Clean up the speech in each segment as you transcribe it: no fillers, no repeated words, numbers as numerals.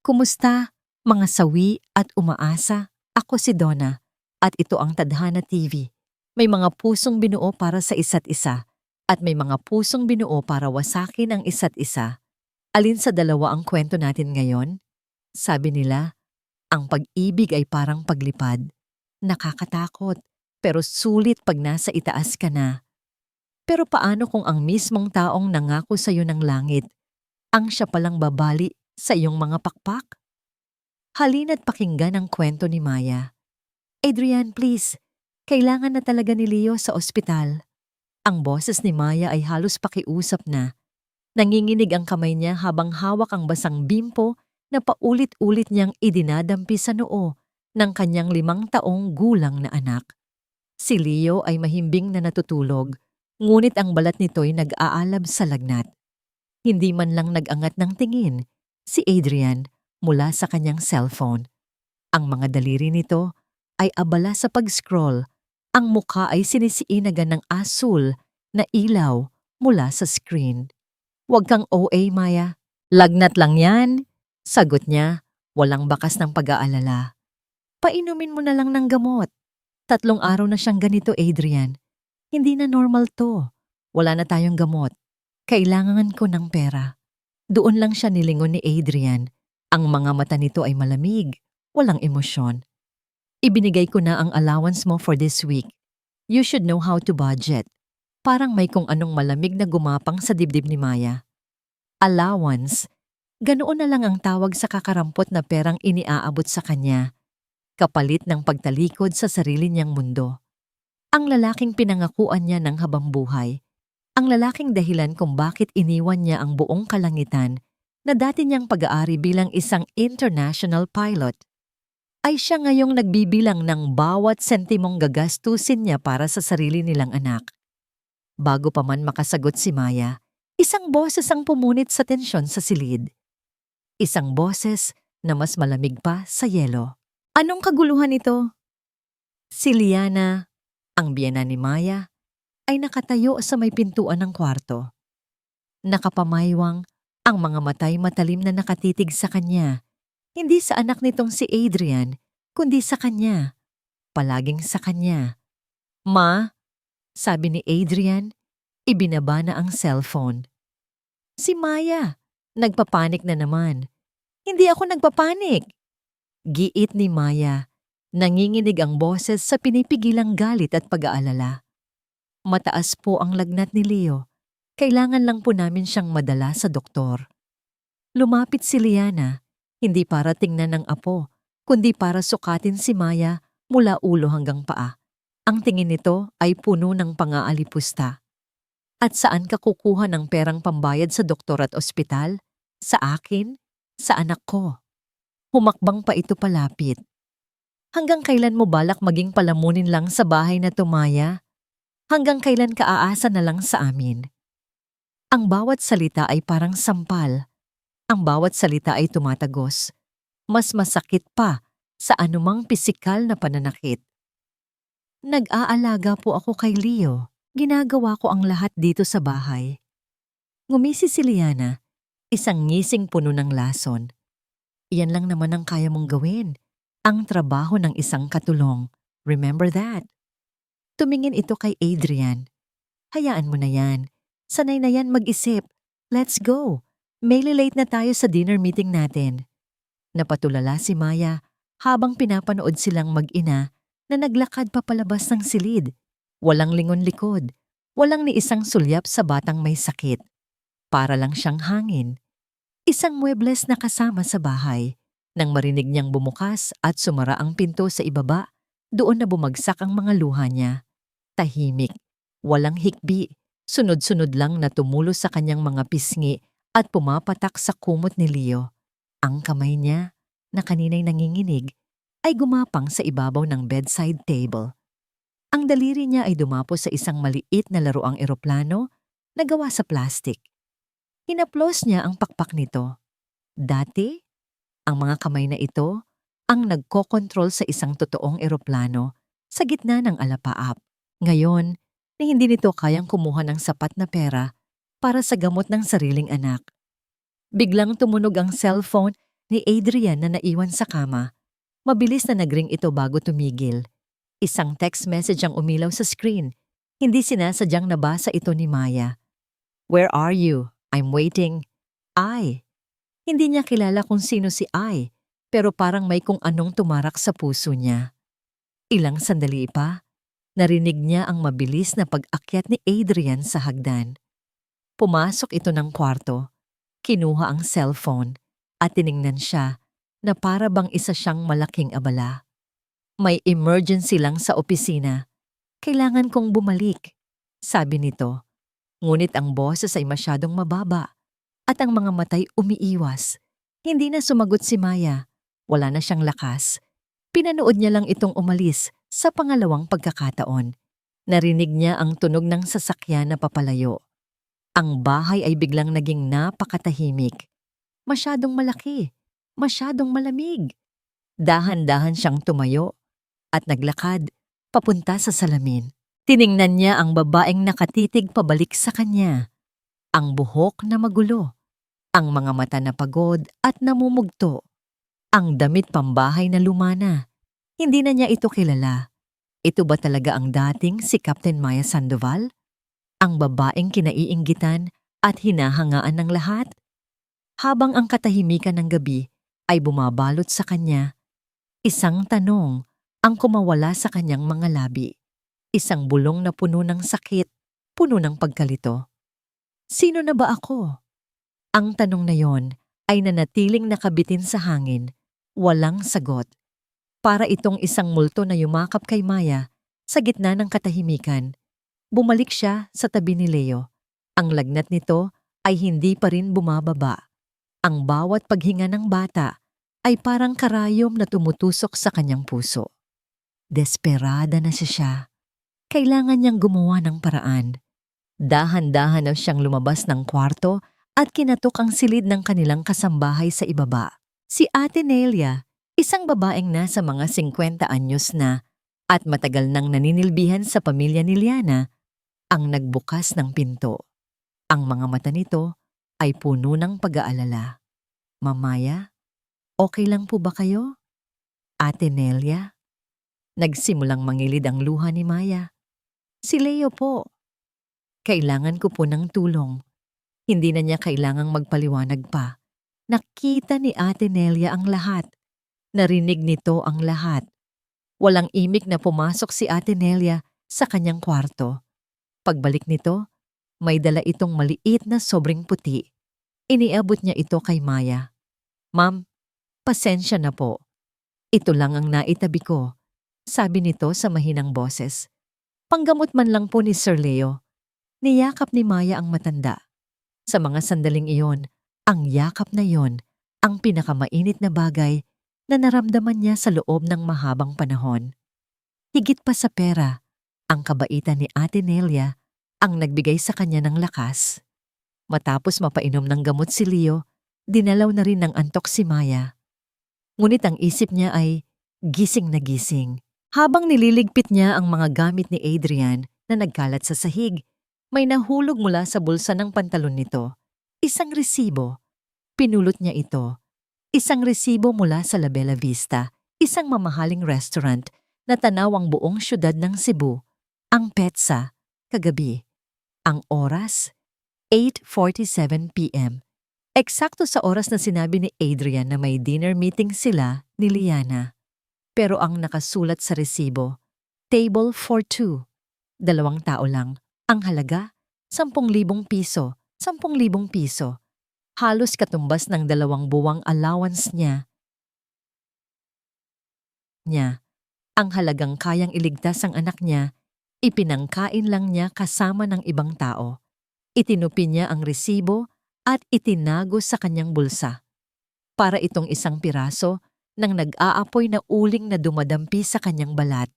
Kumusta, mga sawi at umaasa? Ako si Donna at ito ang Tadhana TV. May mga pusong binuo para sa isa't isa at may mga pusong binuo para wasakin ang isa't isa. Alin sa dalawa ang kwento natin ngayon? Sabi nila, ang pag-ibig ay parang paglipad. Nakakatakot, pero sulit pag nasa itaas ka na. Pero paano kung ang mismong taong nangako sa iyo ng langit, ang siya palang babali sa iyong mga pakpak? Halina't pakinggan ang kwento ni Maya. Adrian, please. Kailangan na talaga ni Leo sa ospital. Ang boses ni Maya ay halos pakiusap na. Nanginginig ang kamay niya habang hawak ang basang bimpo na paulit-ulit niyang idinadampi sa noo ng kanyang 5 taong gulang na anak. Si Leo ay mahimbing na natutulog, ngunit ang balat nito'y nag-aalab sa lagnat. Hindi man lang nag-angat ng tingin si Adrian mula sa kanyang cellphone. Ang mga daliri nito ay abala sa pag-scroll. Ang mukha ay sinisiinagan ng asul na ilaw mula sa screen. "Huwag kang OA, Maya. Lagnat lang yan," sagot niya, walang bakas ng pag-aalala. "Painumin mo na lang ng gamot. 3 araw na siyang ganito, Adrian. Hindi na normal to. Wala na tayong gamot. Kailangan ko ng pera." Doon lang siya nilingon ni Adrian. Ang mga mata nito ay malamig, walang emosyon. "Ibinigay ko na ang allowance mo for this week. You should know how to budget." Parang may kung anong malamig na gumapang sa dibdib ni Maya. Allowance? Ganoon na lang ang tawag sa kakarampot na perang iniaabot sa kanya, kapalit ng pagtalikod sa sarili niyang mundo. Ang lalaking pinangakuan niya ng habambuhay. Ang lalaking dahilan kung bakit iniwan niya ang buong kalangitan na dati niyang pag-aari bilang isang international pilot, ay siya ngayong nagbibilang ng bawat sentimong gagastusin niya para sa sarili nilang anak. Bago pa man makasagot si Maya, isang boses ang pumunit sa tensyon sa silid. Isang boses na mas malamig pa sa yelo. "Anong kaguluhan ito?" Si Liana, ang biyena ni Maya, ay nakatayo sa may pintuan ng kwarto. Nakapamaywang, ang mga matay matalim na nakatitig sa kanya. Hindi sa anak nitong si Adrian, kundi sa kanya. Palaging sa kanya. "Ma," sabi ni Adrian, ibinaba na ang cellphone. Si Maya, nagpapanik na naman. "Hindi ako nagpapanik." Giit ni Maya, nanginginig ang boses sa pinipigilang galit at pag-aalala. "Mataas po ang lagnat ni Leo. Kailangan lang po namin siyang madala sa doktor." Lumapit si Liana, hindi para tingnan ng apo, kundi para sukatin si Maya mula ulo hanggang paa. Ang tingin nito ay puno ng pangaalipusta. "At saan ka kukuha ng perang pambayad sa doktor at ospital? Sa akin? Sa anak ko?" Humakbang pa ito palapit. "Hanggang kailan mo balak maging palamunin lang sa bahay na tumaya? Hanggang kailan ka aasa na lang sa amin?" Ang bawat salita ay parang sampal. Ang bawat salita ay tumatagos. Mas masakit pa sa anumang pisikal na pananakit. "Nag-aalaga po ako kay Leo. Ginagawa ko ang lahat dito sa bahay." Ngumisi si Liana, isang ngising puno ng lason. "Iyan lang naman ang kaya mong gawin. Ang trabaho ng isang katulong. Remember that." Tumingin ito kay Adrian. "Hayaan mo na yan. Sanay na yan mag-isip. Let's go. May late na tayo sa dinner meeting natin." Napatulala si Maya habang pinapanood silang mag-ina na naglakad papalabas ng silid. Walang lingon likod. Walang ni isang sulyap sa batang may sakit. Para lang siyang hangin. Isang muebles na kasama sa bahay. Nang marinig niyang bumukas at sumara ang pinto sa ibaba, doon na bumagsak ang mga luha niya. Tahimik. Walang hikbi. Sunod-sunod lang na tumulo sa kanyang mga pisngi at pumapatak sa kumot ni Leo. Ang kamay niya, na kanina'y nanginginig, ay gumapang sa ibabaw ng bedside table. Ang daliri niya ay dumapo sa isang maliit na laruang eroplano na gawa sa plastik. Hinaplos niya ang pakpak nito. Dati, ang mga kamay na ito ang nagkokontrol sa isang totoong eroplano sa gitna ng alapaap. Ngayon, na hindi nito kayang kumuha ng sapat na pera para sa gamot ng sariling anak. Biglang tumunog ang cellphone ni Adrian na naiwan sa kama. Mabilis na nagring ito bago tumigil. Isang text message ang umilaw sa screen. Hindi sinasadyang nabasa ito ni Maya. "Where are you? I'm waiting. I." Hindi niya kilala kung sino si I, pero parang may kung anong tumarak sa puso niya. Ilang sandali pa, narinig niya ang mabilis na pag-akyat ni Adrian sa hagdan. Pumasok ito ng kwarto, kinuha ang cellphone at tiningnan siya na para bang isa siyang malaking abala. "May emergency lang sa opisina. Kailangan kong bumalik," sabi nito. Ngunit ang boses ay masyadong mababa at ang mga matay umiiwas. Hindi na sumagot si Maya. Wala na siyang lakas. Pinanood niya lang itong umalis sa pangalawang pagkakataon. Narinig niya ang tunog ng sasakyan na papalayo. Ang bahay ay biglang naging napakatahimik. Masyadong malaki, masyadong malamig. Dahan-dahan siyang tumayo at naglakad papunta sa salamin. Tiningnan niya ang babaeng nakatitig pabalik sa kanya. Ang buhok na magulo, ang mga mata na pagod at namumugto. Ang damit pambahay na lumana. Hindi na niya ito kilala. Ito ba talaga ang dating si Captain Maya Sandoval? Ang babaeng kinaiinggitan at hinahangaan ng lahat? Habang ang katahimikan ng gabi ay bumabalot sa kanya, isang tanong ang kumawala sa kanyang mga labi. Isang bulong na puno ng sakit, puno ng pagkalito. Sino na ba ako? Ang tanong na yon ay nanatiling nakabitin sa hangin, walang sagot. Para itong isang multo na yumakap kay Maya sa gitna ng katahimikan. Bumalik siya sa tabi ni Leo. Ang lagnat nito ay hindi pa rin bumababa. Ang bawat paghinga ng bata ay parang karayom na tumutusok sa kanyang puso. Desperada na siya. Kailangan niyang gumawa ng paraan. Dahan-dahan na siyang lumabas ng kwarto at kinatok ang silid ng kanilang kasambahay sa ibaba. Si Ate Nelia, isang babaeng nasa mga 50 anyos na at matagal nang naninilbihan sa pamilya ni Liana, ang nagbukas ng pinto. Ang mga mata nito ay puno ng pag-aalala. "Mamaya, okay lang po ba kayo? Ate Nelia?" Nagsimulang mangilid ang luha ni Maya. "Si Leo po. Kailangan ko po ng tulong." Hindi na niya kailangang magpaliwanag pa. Nakita ni Ate Nelia ang lahat. Narinig nito ang lahat. Walang imik na pumasok si Ate Nelia sa kanyang kwarto. Pagbalik nito, may dala itong maliit na sobrang puti. Iniabot niya ito kay Maya. "Ma'am, pasensya na po. Ito lang ang naitabi ko," sabi nito sa mahinang boses. Panggamot man lang po ni Sir Leo. Niyakap ni Maya ang matanda. Sa mga sandaling iyon, ang yakap na iyon ang pinakamainit na bagay na naramdaman niya sa loob ng mahabang panahon. Higit pa sa pera, ang kabaitan ni Ate Nelia ang nagbigay sa kanya ng lakas. Matapos mapainom ng gamot si Leo, dinalaw na rin ng antok si Maya. Ngunit ang isip niya ay gising na gising. Habang nililigpit niya ang mga gamit ni Adrian na nagkalat sa sahig, may nahulog mula sa bulsa ng pantalon nito. Isang resibo. Pinulot niya ito. Isang resibo mula sa La Bella Vista, isang mamahaling restaurant na tanaw ang buong syudad ng Cebu. Ang petsa, kagabi. Ang oras, 8:47 p.m. Eksakto sa oras na sinabi ni Adrian na may dinner meeting sila ni Liana. Pero ang nakasulat sa resibo, table for 2. 2 tao lang. Ang halaga, 10,000 piso. 10,000 piso. Halos katumbas ng 2 buwang allowance niya. Ang halagang kayang iligtas ang anak niya, ipinangkain lang niya kasama ng ibang tao. Itinupi niya ang resibo at itinago sa kanyang bulsa. Para itong isang piraso nang nag-aapoy na uling na dumadampi sa kanyang balat.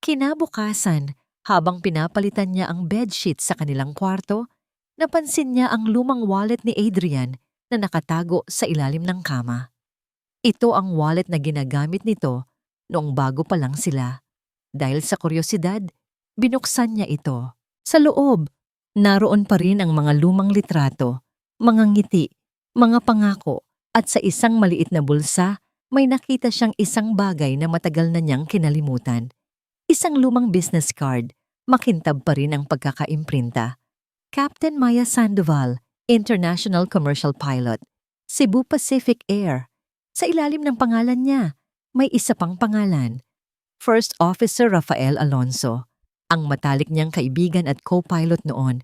Kinabukasan, habang pinapalitan niya ang bedsheet sa kanilang kwarto, napansin niya ang lumang wallet ni Adrian na nakatago sa ilalim ng kama. Ito ang wallet na ginagamit nito noong bago pa lang sila. Dahil sa kuryosidad, binuksan niya ito. Sa loob, naroon pa rin ang mga lumang litrato, mga ngiti, mga pangako, At sa isang maliit na bulsa, may nakita siyang isang bagay na matagal na niyang kinalimutan. Isang lumang business card, makintab pa rin ang pagkakaimprinta. Captain Maya Sandoval, International Commercial Pilot, Cebu Pacific Air. Sa ilalim ng pangalan niya, may isa pang pangalan. First Officer Rafael Alonso, ang matalik niyang kaibigan at co-pilot noon.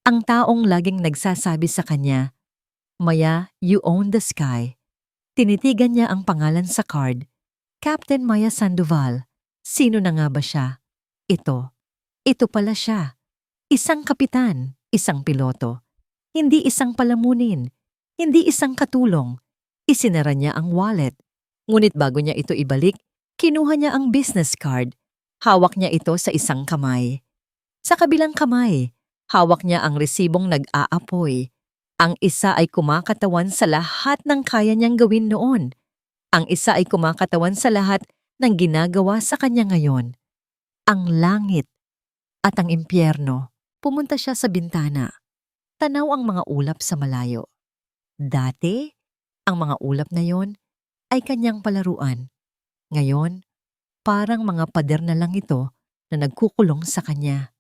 Ang taong laging nagsasabi sa kanya, "Maya, you own the sky." Tinitigan niya ang pangalan sa card. Captain Maya Sandoval. Sino na nga ba siya? Ito. Ito pala siya. Isang kapitan, isang piloto. Hindi isang palamunin. Hindi isang katulong. Isinara niya ang wallet. Ngunit bago niya ito ibalik, kinuha niya ang business card. Hawak niya ito sa isang kamay. Sa kabilang kamay, hawak niya ang resibong nag-aapoy. Ang isa ay kumakatawan sa lahat ng kaya niyang gawin noon. Ang isa ay kumakatawan sa lahat ng ginagawa sa kanya ngayon. Ang langit at ang impyerno. Pumunta siya sa bintana. Tanaw ang mga ulap sa malayo. Dati, ang mga ulap na yon ay kanyang palaruan. Ngayon, parang mga pader na lang ito na nagkukulong sa kanya.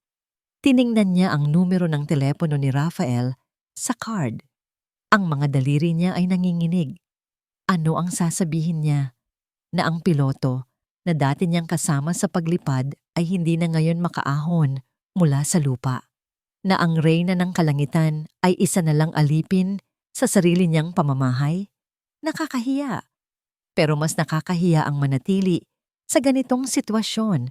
Tiningnan niya ang numero ng telepono ni Rafael sa card. Ang mga daliri niya ay nanginginig. Ano ang sasabihin niya? Na ang piloto na dati niyang kasama sa paglipad ay hindi na ngayon makaahon mula sa lupa. Na ang reyna ng kalangitan ay isa na lang alipin sa sarili niyang pamamahay? Nakakahiya. Pero mas nakakahiya ang manatili sa ganitong sitwasyon.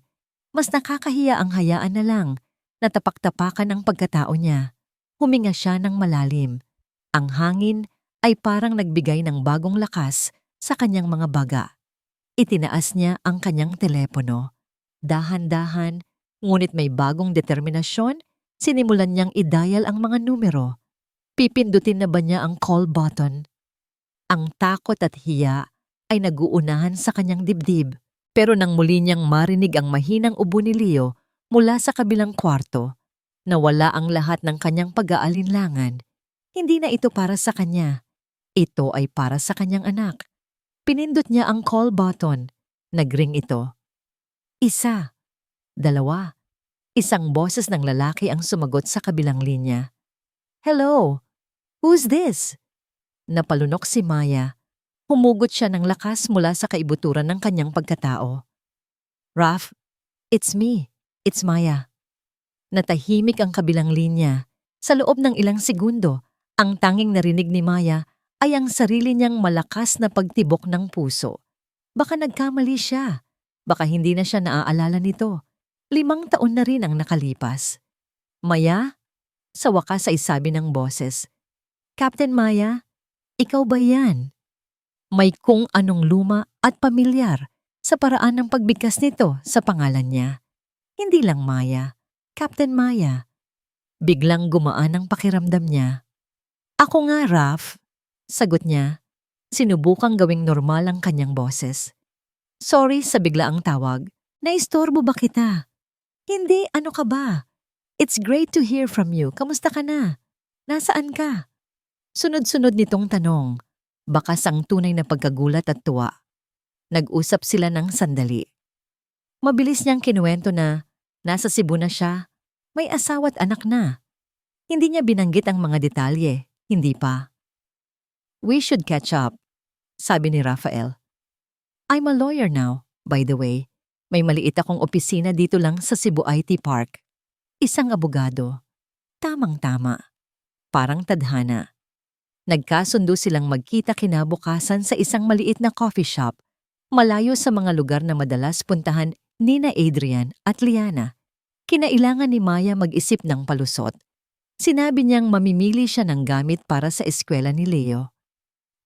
Mas nakakahiya ang hayaan na lang na tapak-tapakan ang pagkatao niya. Huminga siya ng malalim. Ang hangin ay parang nagbigay ng bagong lakas sa kanyang mga baga. Itinaas niya ang kanyang telepono. Dahan-dahan, ngunit may bagong determinasyon, sinimulan niyang i-dial ang mga numero. Pipindutin na ba niya ang call button? Ang takot at hiya ay naguunahan sa kanyang dibdib. Pero nang muli niyang marinig ang mahinang ubo ni Leo mula sa kabilang kwarto, nawala ang lahat ng kanyang pag-aalinlangan. Hindi na ito para sa kanya. Ito ay para sa kanyang anak. Pinindot niya ang call button. Nagring ito. Isa. Dalawa. Isang boses ng lalaki ang sumagot sa kabilang linya. Hello? Who's this? Napalunok si Maya. Humugot siya ng lakas mula sa kaibuturan ng kanyang pagkatao. Raf, it's me. It's Maya. Natahimik ang kabilang linya. Sa loob ng ilang segundo, ang tanging narinig ni Maya ay ang sarili niyang malakas na pagtibok ng puso. Baka nagkamali siya. Baka hindi na siya naaalala nito. 5 taon na rin ang nakalipas. Maya? Sa wakas ay sabi ng boses. Captain Maya, ikaw ba yan? May kung anong luma at pamilyar sa paraan ng pagbigkas nito sa pangalan niya. Hindi lang Maya, Captain Maya. Biglang gumaan ang pakiramdam niya. Ako nga, Raf, sagot niya. Sinubukang gawing normal ang kanyang boses. Sorry sa biglaang tawag. Naistorbo ba kita? Hindi, ano ka ba? It's great to hear from you. Kamusta ka na? Nasaan ka? Sunod-sunod nitong tanong. Bakas ang tunay na pagkagulat at tuwa. Nag-usap sila ng sandali. Mabilis niyang kinuwento na nasa Cebu na siya, may asawa at anak na. Hindi niya binanggit ang mga detalye, hindi pa. We should catch up, sabi ni Rafael. I'm a lawyer now, by the way. May maliit akong opisina dito lang sa Cebu IT Park. Isang abogado. Tamang-tama. Parang tadhana. Nagkasundo silang magkita kinabukasan sa isang maliit na coffee shop, malayo sa mga lugar na madalas puntahan nina Adrian at Liana. Kinailangan ni Maya mag-isip ng palusot. Sinabi niyang mamimili siya ng gamit para sa eskwela ni Leo.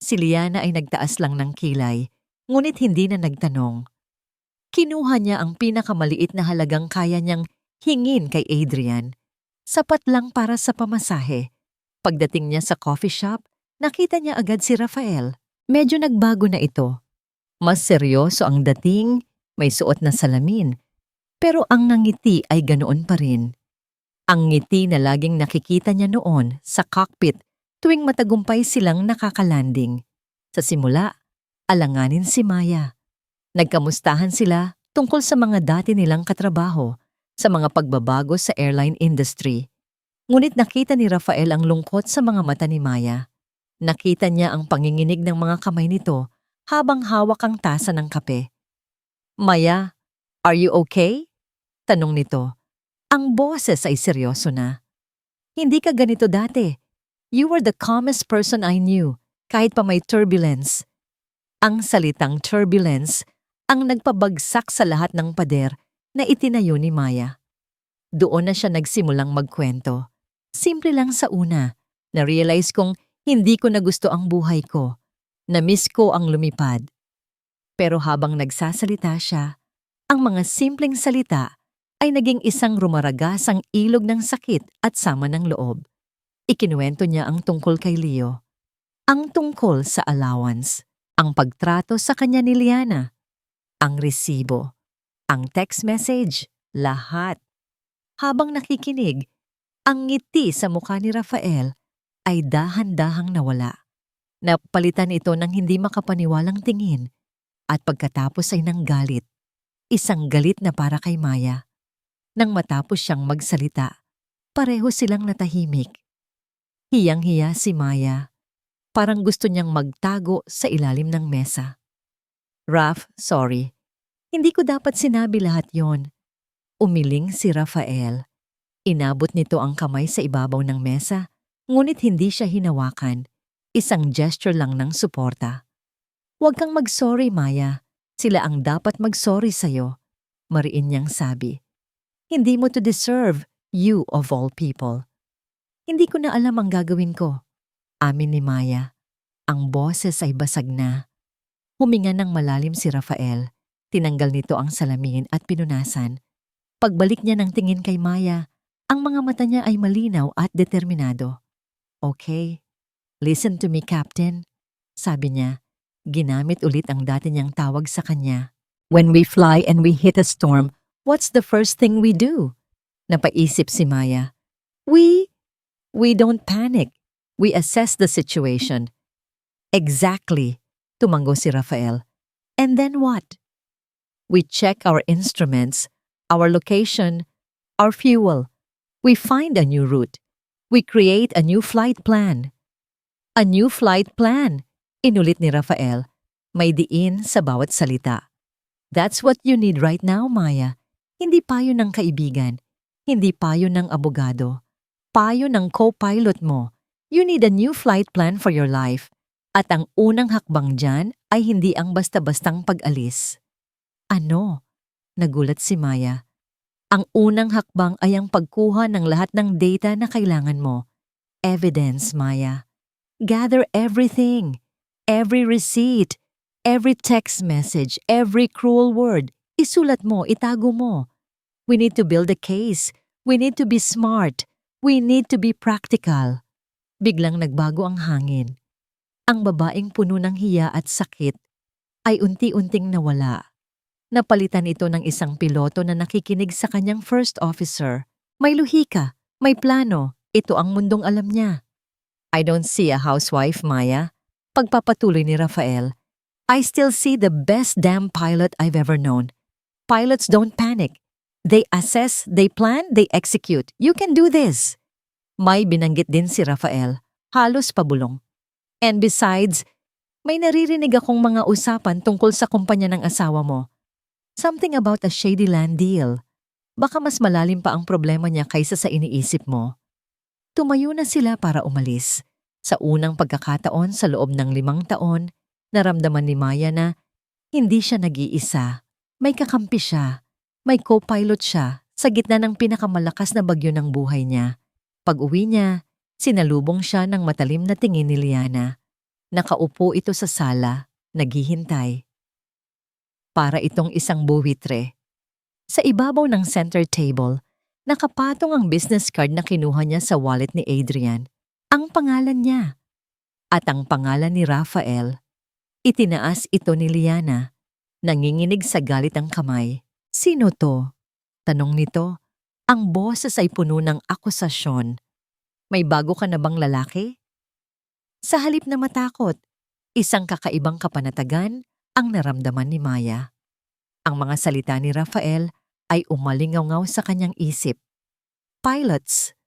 Si Liana ay nagtaas lang ng kilay, ngunit hindi na nagtanong. Kinuha niya ang pinakamaliit na halagang kaya niyang hingin kay Adrian. Sapat lang para sa pamasahe. Pagdating niya sa coffee shop, nakita niya agad si Rafael. Medyo nagbago na ito. Mas seryoso ang dating, may suot na salamin. Pero ang ngiti ay ganoon pa rin. Ang ngiti na laging nakikita niya noon sa cockpit tuwing matagumpay silang nakakalanding. Sa simula, alanganin si Maya. Nagkamustahan sila tungkol sa mga dati nilang katrabaho, sa mga pagbabago sa airline industry. Ngunit nakita ni Rafael ang lungkot sa mga mata ni Maya. Nakita niya ang panginginig ng mga kamay nito habang hawak ang tasa ng kape. Maya, are you okay? Tanong nito. Ang boses ay seryoso na. Hindi ka ganito dati. You were the calmest person I knew, kahit pa may turbulence. Ang salitang turbulence ang nagpabagsak sa lahat ng pader na itinayo ni Maya. Doon na siya nagsimulang magkwento. Simple lang sa una. Na-realize kong hindi ko na gusto ang buhay ko. Na-miss ko ang lumipad. Pero habang nagsasalita siya, ang mga simpleng salita ay naging isang rumaragasang ilog ng sakit at sama ng loob. Ikinuwento niya ang tungkol kay Leo. Ang tungkol sa allowance. Ang pagtrato sa kanya ni Liana. Ang resibo. Ang text message. Lahat. Habang nakikinig, ang ngiti sa mukha ni Rafael ay dahan-dahang nawala. Napalitan ito ng hindi makapaniwalang tingin at pagkatapos ay ng galit. Isang galit na para kay Maya. Nang matapos siyang magsalita, pareho silang natahimik. Hiyang-hiya si Maya. Parang gusto niyang magtago sa ilalim ng mesa. Raf, sorry. Hindi ko dapat sinabi lahat yon. Umiling si Rafael. Inabot nito ang kamay sa ibabaw ng mesa, ngunit hindi siya hinawakan. Isang gesture lang ng suporta. Huwag kang mag-sorry, Maya. Sila ang dapat mag-sorry sa'yo. Mariin niyang sabi. Hindi mo to deserve, you of all people. Hindi ko na alam ang gagawin ko. Amin ni Maya. Ang boses ay basag na. Huminga ng malalim si Rafael. Tinanggal nito ang salamin at pinunasan. Pagbalik niya ng tingin kay Maya, ang mga mata niya ay malinaw at determinado. Okay, listen to me, Captain. Sabi niya, ginamit ulit ang dati niyang tawag sa kanya. When we fly and we hit a storm, what's the first thing we do? Napaisip si Maya. We don't panic. We assess the situation. Exactly, tumango si Rafael. And then what? We check our instruments, our location, our fuel. We find a new route. We create a new flight plan. A new flight plan, inulit ni Rafael. May diin sa bawat salita. That's what you need right now, Maya. Hindi payo ng kaibigan. Hindi payo ng abogado. Payo ng co-pilot mo. You need a new flight plan for your life. At ang unang hakbang dyan ay hindi ang basta-bastang pag-alis. Ano? Nagulat si Maya. Ang unang hakbang ay ang pagkuha ng lahat ng data na kailangan mo. Evidence, Maya. Gather everything. Every receipt. Every text message. Every cruel word. Isulat mo, itago mo. We need to build a case. We need to be smart. We need to be practical. Biglang nagbago ang hangin. Ang babaeng puno ng hiya at sakit ay unti-unting nawala. Napalitan ito ng isang piloto na nakikinig sa kanyang first officer. May luhika, may plano, ito ang mundong alam niya. I don't see a housewife, Maya. Pagpapatuloy ni Rafael. I still see the best damn pilot I've ever known. Pilots don't panic. They assess, they plan, they execute. You can do this. May binanggit din si Rafael. Halos pabulong. And besides, may naririnig akong mga usapan tungkol sa kumpanya ng asawa mo. Something about a shady land deal. Baka mas malalim pa ang problema niya kaysa sa iniisip mo. Tumayo na sila para umalis. Sa unang pagkakataon sa loob ng 5 taon, naramdaman ni Maya na hindi siya nag-iisa. May kakampi siya. May co-pilot siya sa gitna ng pinakamalakas na bagyo ng buhay niya. Pag-uwi niya, sinalubong siya ng matalim na tingin ni Liana. Nakaupo ito sa sala, naghihintay. Para itong isang buwitre. Sa ibabaw ng center table, nakapatong ang business card na kinuha niya sa wallet ni Adrian. Ang pangalan niya. At ang pangalan ni Rafael. Itinaas ito ni Liana. Nanginginig sa galit ang kamay. Sino to? Tanong nito. Ang boses ay puno ng akusasyon. May bago ka na bang lalaki? Sa halip na matakot, Isang kakaibang kapanatagan ang naramdaman ni Maya. Ang mga salita ni Rafael ay umalingaw sa kanyang isip. Pilots,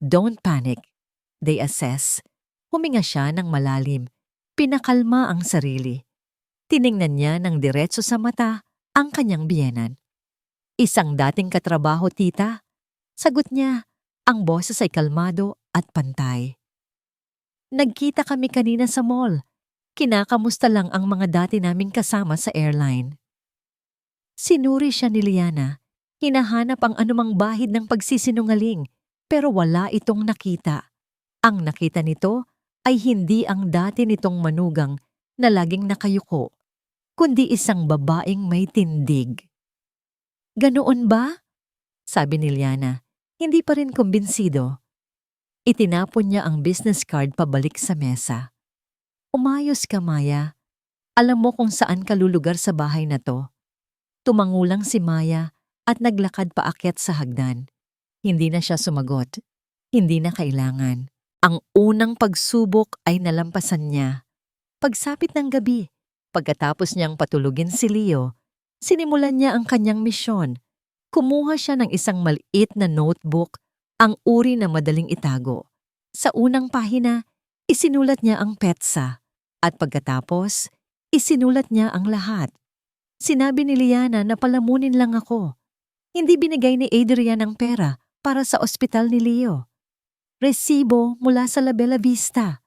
don't panic. They assess. Huminga siya ng malalim. Pinakalma ang sarili. Tiningnan niya ng diretso sa mata ang kanyang biyenan. Isang dating katrabaho, tita. Sagot niya, ang boses ay kalmado at pantay. Nagkita kami kanina sa mall. Kinakamusta lang ang mga dati naming kasama sa airline. Sinuri siya ni Liana. Hinahanap ang anumang bahid ng pagsisinungaling, pero wala itong nakita. Ang nakita nito ay hindi ang dati nitong manugang na laging nakayuko, kundi isang babaeng may tindig. Ganoon ba? Sabi ni Liana, hindi pa rin kumbinsido. Itinapon niya ang business card pabalik sa mesa. Umayos ka, Maya. Alam mo kung saan ka lulugar sa bahay na to. Tumangulang si Maya at naglakad paakyat sa hagdan. Hindi na siya sumagot. Hindi na kailangan. Ang unang pagsubok ay nalampasan niya. Pagsapit ng gabi, pagkatapos niyang patulugin si Leo, sinimulan niya ang kanyang misyon. Kumuha siya ng isang maliit na notebook, ang uri na madaling itago. Sa unang pahina, isinulat niya ang petsa. At pagkatapos, isinulat niya ang lahat. Sinabi ni Liana na palamunin lang ako. Hindi binigay ni Adrian ang pera para sa ospital ni Leo. Resibo mula sa La Bella Vista.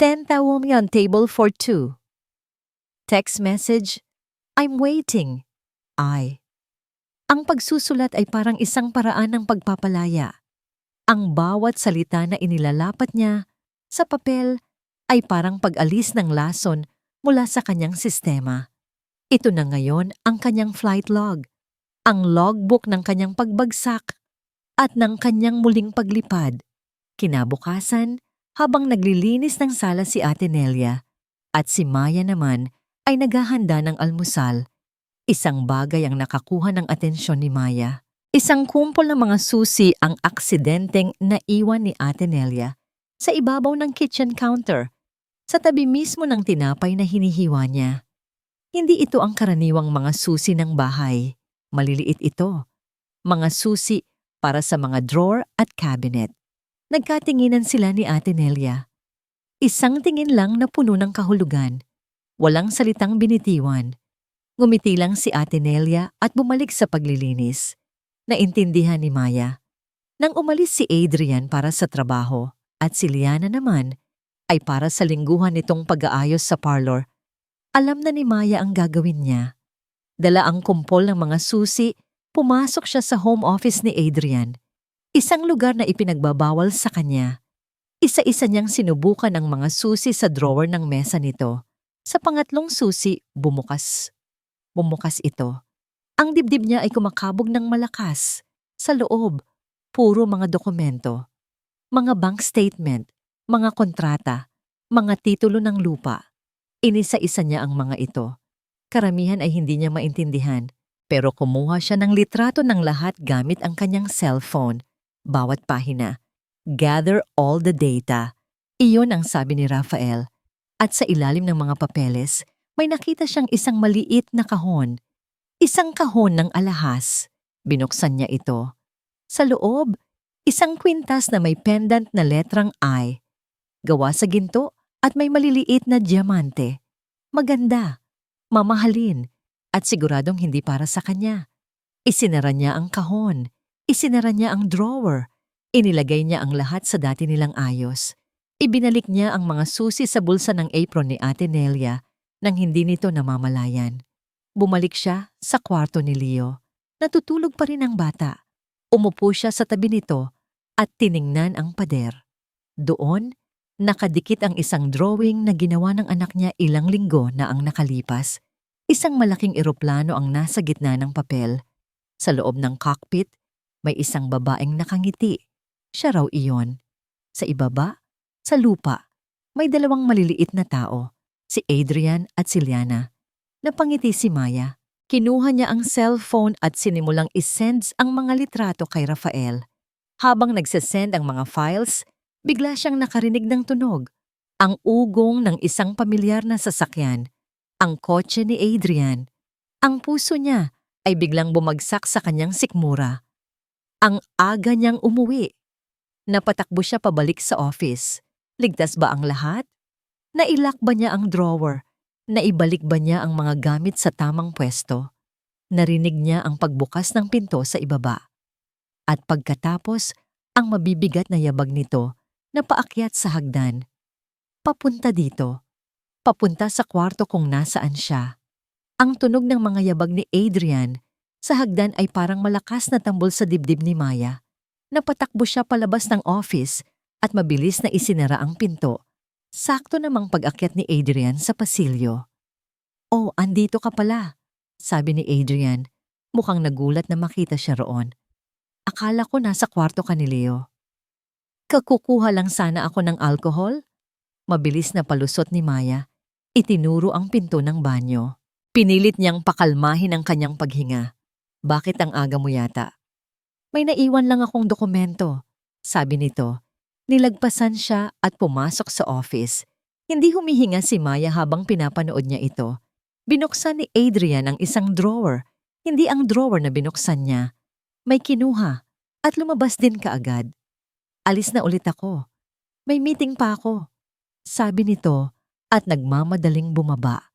10,000 on table for 2. Text message, I'm waiting. Ang pagsusulat ay parang isang paraan ng pagpapalaya. Ang bawat salita na inilalapat niya sa papel ay parang pag-alis ng lason mula sa kanyang sistema. Ito na ngayon ang kanyang flight log, ang logbook ng kanyang pagbagsak at ng kanyang muling paglipad. Kinabukasan, habang naglilinis ng sala si Ate Nelia at si Maya naman ay naghahanda ng almusal, isang bagay ang nakakuha ng atensyon ni Maya. Isang kumpol ng mga susi ang aksidenteng naiwan ni Ate Nelia sa ibabaw ng kitchen counter, sa tabi mismo ng tinapay na hinihiwa niya. Hindi ito ang karaniwang mga susi ng bahay. Maliliit ito. Mga susi para sa mga drawer at cabinet. Nagkatinginan sila ni Ate Nelia. Isang tingin lang na puno ng kahulugan. Walang salitang binitiwan. Ngumiti lang si Ate Nelia at bumalik sa paglilinis. Naintindihan ni Maya. Nang umalis si Adrian para sa trabaho at si Liana naman ay para sa lingguhan nitong pag-aayos sa parlor, alam na ni Maya ang gagawin niya. Dala ang kumpol ng mga susi, pumasok siya sa home office ni Adrian. Isang lugar na ipinagbabawal sa kanya. Isa-isa niyang sinubukan ang mga susi sa drawer ng mesa nito. Sa pangatlong susi, bumukas. Bumukas ito. Ang dibdib niya ay kumakabog ng malakas. Sa loob, puro mga dokumento. Mga bank statement, mga kontrata, mga titulo ng lupa. Inisa-isa niya ang mga ito. Karamihan ay hindi niya maintindihan, pero kumuha siya ng litrato ng lahat gamit ang kanyang cellphone. Bawat pahina. Gather all the data. Iyon ang sabi ni Rafael. At sa ilalim ng mga papeles, may nakita siyang isang maliit na kahon. Isang kahon ng alahas. Binuksan niya ito. Sa loob, isang kwintas na may pendant na letrang I. Gawa sa ginto at may maliliit na diamante. Maganda, mamahalin, at siguradong hindi para sa kanya. Isinara niya ang kahon. Isinara niya ang drawer. Inilagay niya ang lahat sa dati nilang ayos. Ibinalik niya ang mga susi sa bulsa ng apron ni Ate Nelia nang hindi nito namamalayan. Bumalik siya sa kwarto ni Leo. Natutulog pa rin ang bata. Umupo siya sa tabi nito at tiningnan ang pader. Doon, nakadikit ang isang drawing na ginawa ng anak niya ilang linggo na ang nakalipas. Isang malaking eroplano ang nasa gitna ng papel. Sa loob ng cockpit, may isang babaeng nakangiti. Siya raw iyon. Sa ibaba, sa lupa, may dalawang maliliit na tao, si Adrian at si Liana. Napangiti si Maya. Kinuha niya ang cellphone at sinimulang isend ang mga litrato kay Rafael. Habang nagsesend ang mga files, bigla siyang nakarinig ng tunog. Ang ugong ng isang pamilyar na sasakyan, ang kotse ni Adrian. Ang puso niya ay biglang bumagsak sa kanyang sikmura. Ang aga niyang umuwi. Napatakbo siya pabalik sa office. Ligtas ba ang lahat? Nailak ba niya ang drawer? Naibalik ba niya ang mga gamit sa tamang pwesto? Narinig niya ang pagbukas ng pinto sa ibaba. At pagkatapos, ang mabibigat na yabag nito na paakyat sa hagdan. Papunta dito. Papunta sa kwarto kung nasaan siya. Ang tunog ng mga yabag ni Adrian sa hagdan ay parang malakas na tambol sa dibdib ni Maya. Napatakbo siya palabas ng office at mabilis na isinara ang pinto. Sakto namang pag-akyat ni Adrian sa pasilyo. "Oh, andito ka pala," sabi ni Adrian. Mukhang nagulat na makita siya roon. "Akala ko nasa kwarto ka ni Leo." "Kakukuha lang sana ako ng alcohol." Mabilis na palusot ni Maya. Itinuro ang pinto ng banyo. Pinilit niyang pakalmahin ang kanyang paghinga. "Bakit ang aga mo yata?" "May naiwan lang akong dokumento," sabi nito. Nilagpasan siya at pumasok sa office. Hindi humihinga si Maya habang pinapanood niya ito. Binuksan ni Adrian ang isang drawer. Hindi ang drawer na binuksan niya. May kinuha at lumabas din kaagad. "Alis na ulit ako. May meeting pa ako," sabi nito at nagmamadaling bumaba.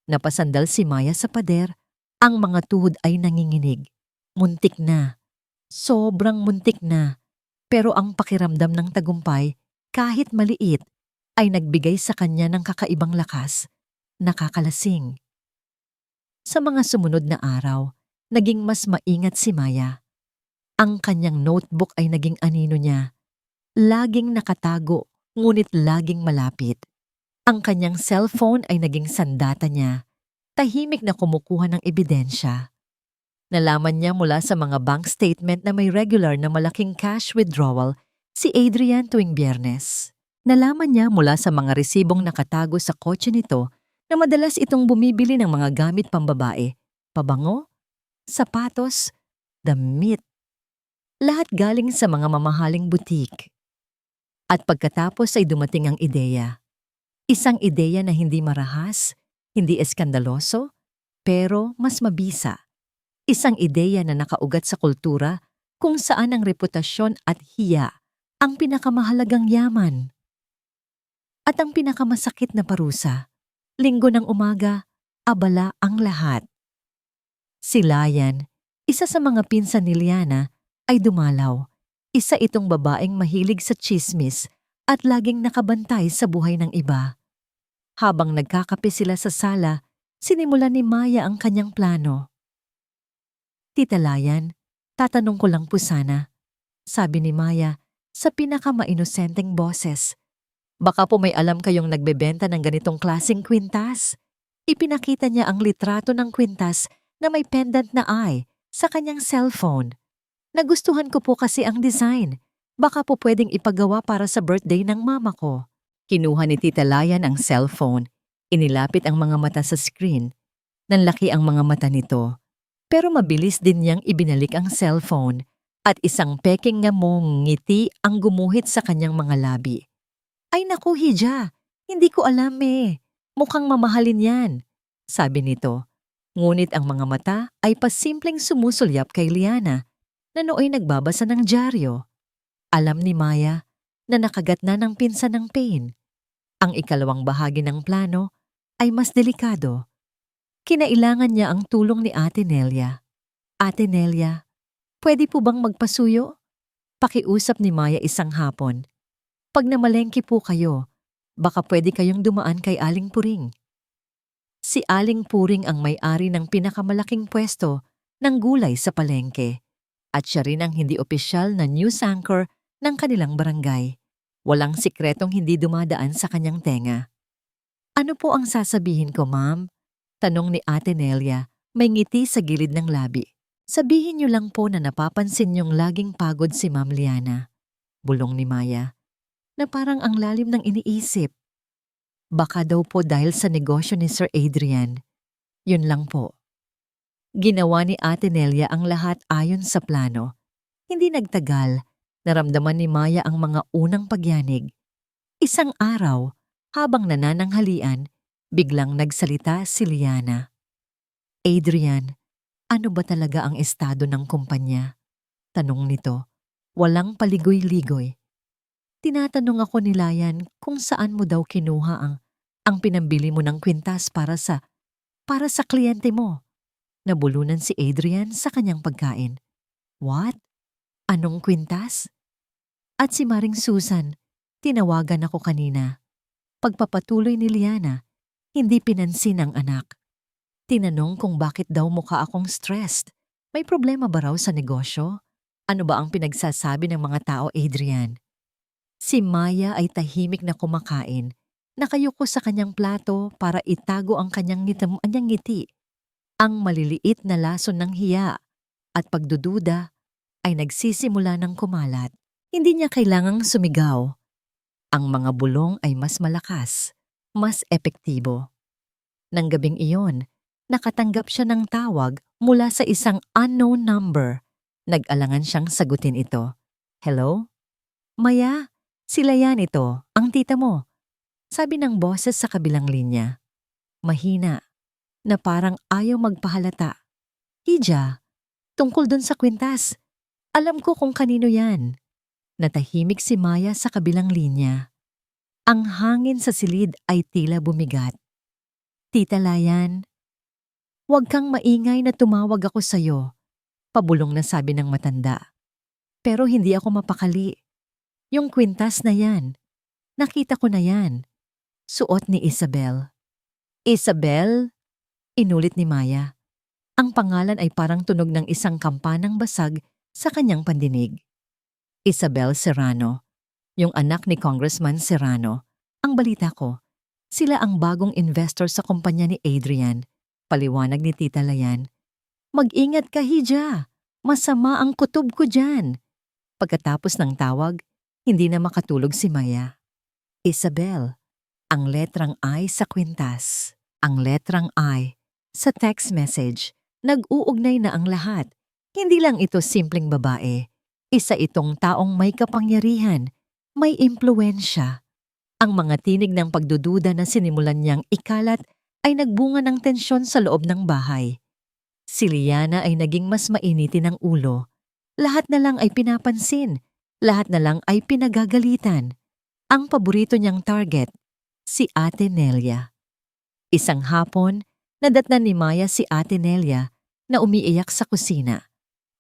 Napasandal si Maya sa pader. Ang mga tuhod ay nanginginig. Muntik na. Sobrang muntik na. Pero ang pakiramdam ng tagumpay, kahit maliit, ay nagbigay sa kanya ng kakaibang lakas. Nakakalasing. Sa mga sumunod na araw, naging mas maingat si Maya. Ang kanyang notebook ay naging anino niya. Laging nakatago, ngunit laging malapit. Ang kanyang cellphone ay naging sandata niya. Tahimik na kumukuha ng ebidensya. Nalaman niya mula sa mga bank statement na may regular na malaking cash withdrawal si Adrian tuwing Biyernes. Nalaman niya mula sa mga resibong nakatago sa kotse nito na madalas itong bumibili ng mga gamit pambabae, pabango, sapatos, damit. Lahat galing sa mga mamahaling butik. At pagkatapos ay dumating ang ideya. Isang ideya na hindi marahas, hindi eskandaloso, pero mas mabisa. Isang ideya na nakaugat sa kultura kung saan ang reputasyon at hiya ang pinakamahalagang yaman. At ang pinakamasakit na parusa, linggo ng umaga, abala ang lahat. Si Layan, isa sa mga pinsan ni Liana, ay dumalaw. Isa itong babaeng mahilig sa tsismis at laging nakabantay sa buhay ng iba. Habang nagkakape sila sa sala, sinimulan ni Maya ang kanyang plano. "Tita Layan, tatanong ko lang po sana," sabi ni Maya sa pinakamainosenteng boses. "Baka po may alam kayong nagbebenta ng ganitong klaseng kwintas." Ipinakita niya ang litrato ng kwintas na may pendant na eye sa kanyang cellphone. "Nagustuhan ko po kasi ang design. Baka po pwedeng ipagawa para sa birthday ng mama ko." Kinuha ni Tita Layan ang cellphone. Inilapit ang mga mata sa screen. Nanlaki ang mga mata nito. Pero mabilis din niyang ibinalik ang cellphone at isang peking ngamong ngiti ang gumuhit sa kanyang mga labi. "Ay naku, Hija, hindi ko alam eh. Mukhang mamahalin yan," sabi nito. Ngunit ang mga mata ay pasimpleng sumusulyap kay Liana na nooy nagbabasa ng dyaryo. Alam ni Maya na nakagat na ng pinsan ng pain. Ang ikalawang bahagi ng plano ay mas delikado. Kinailangan niya ang tulong ni Ate Nelia. "Ate Nelia, pwede po bang magpasuyo?" Pakiusap ni Maya isang hapon. "Pag namalengke po kayo, baka pwede kayong dumaan kay Aling Puring." Si Aling Puring ang may-ari ng pinakamalaking pwesto ng gulay sa palengke. At siya rin ang hindi opisyal na news anchor ng kanilang barangay. Walang sikretong hindi dumadaan sa kanyang tenga. "Ano po ang sasabihin ko, ma'am?" Tanong ni Ate Nelia, may ngiti sa gilid ng labi. "Sabihin niyo lang po na napapansin niyong laging pagod si Ma'am Liana." Bulong ni Maya, na parang ang lalim ng iniisip. Baka daw po dahil sa negosyo ni Sir Adrian. Yun lang po. Ginawa ni Ate Nelia ang lahat ayon sa plano. Hindi nagtagal, naramdaman ni Maya ang mga unang pagyanig. Isang araw, Habang nanananghalian, biglang nagsalita si Liana. Adrian, ano ba talaga ang estado ng kumpanya? Tanong nito. Walang paligoy-ligoy. Tinatanong ako ni Layan kung saan mo daw kinuha ang pinambili mo ng kwintas para sa kliyente mo. Nabulunan si Adrian sa kanyang pagkain. What? Anong kwintas? At si Maring Susan, tinawagan ako kanina. Pagpapatuloy ni Liana, hindi pinansin ang anak. Tinanong kung bakit daw mukha akong stressed. May problema ba raw sa negosyo? Ano ba ang pinagsasabi ng mga tao, Adrian? Si Maya ay tahimik na kumakain. Nakayuko sa kanyang plato para itago ang kanyang ngiti. Ang maliliit na lason ng hiya at pagdududa ay nagsisimula ng kumalat. Hindi niya kailangang sumigaw. Ang mga bulong ay mas malakas, mas epektibo. Nang gabing iyon, nakatanggap siya ng tawag mula sa isang unknown number. Nag-alangan siyang sagutin ito. Hello? Maya, sila yan ito, ang tita mo. Sabi ng boses sa kabilang linya. Mahina, na parang ayaw magpahalata. Hija, tungkol dun sa kwintas. Alam ko kung kanino yan. Natahimik si Maya sa kabilang linya. Ang hangin sa silid ay tila bumigat. Tita Layan, huwag kang maingay na tumawag ako sa'yo. Pabulong na sabi ng matanda. Pero hindi ako mapakali. Yung kwintas na yan, nakita ko na yan. Suot ni Isabel. Isabel? Inulit ni Maya. Ang pangalan ay parang tunog ng isang kampanang basag sa kanyang pandinig. Isabel Serrano, yung anak ni Congressman Serrano. Ang balita ko, sila ang bagong investor sa kumpanya ni Adrian. Paliwanag ni Tita Layan. Mag-ingat ka, Hija. Masama ang kutob ko dyan. Pagkatapos ng tawag, hindi na makatulog si Maya. Isabel, ang letrang I sa kwintas. Ang letrang I sa text message. Nag-uugnay na ang lahat. Hindi lang ito simpleng babae. Isa itong taong may kapangyarihan, may impluwensya. Ang mga tinig ng pagdududa na sinimulan niyang ikalat ay nagbunga ng tensyon sa loob ng bahay. Si Liana ay naging mas mainitin ng ulo. Lahat na lang ay pinapansin. Lahat na lang ay pinagagalitan. Ang paborito niyang target, si Ate Nelia. Isang hapon, nadatnan ni Maya si Ate Nelia na umiiyak sa kusina.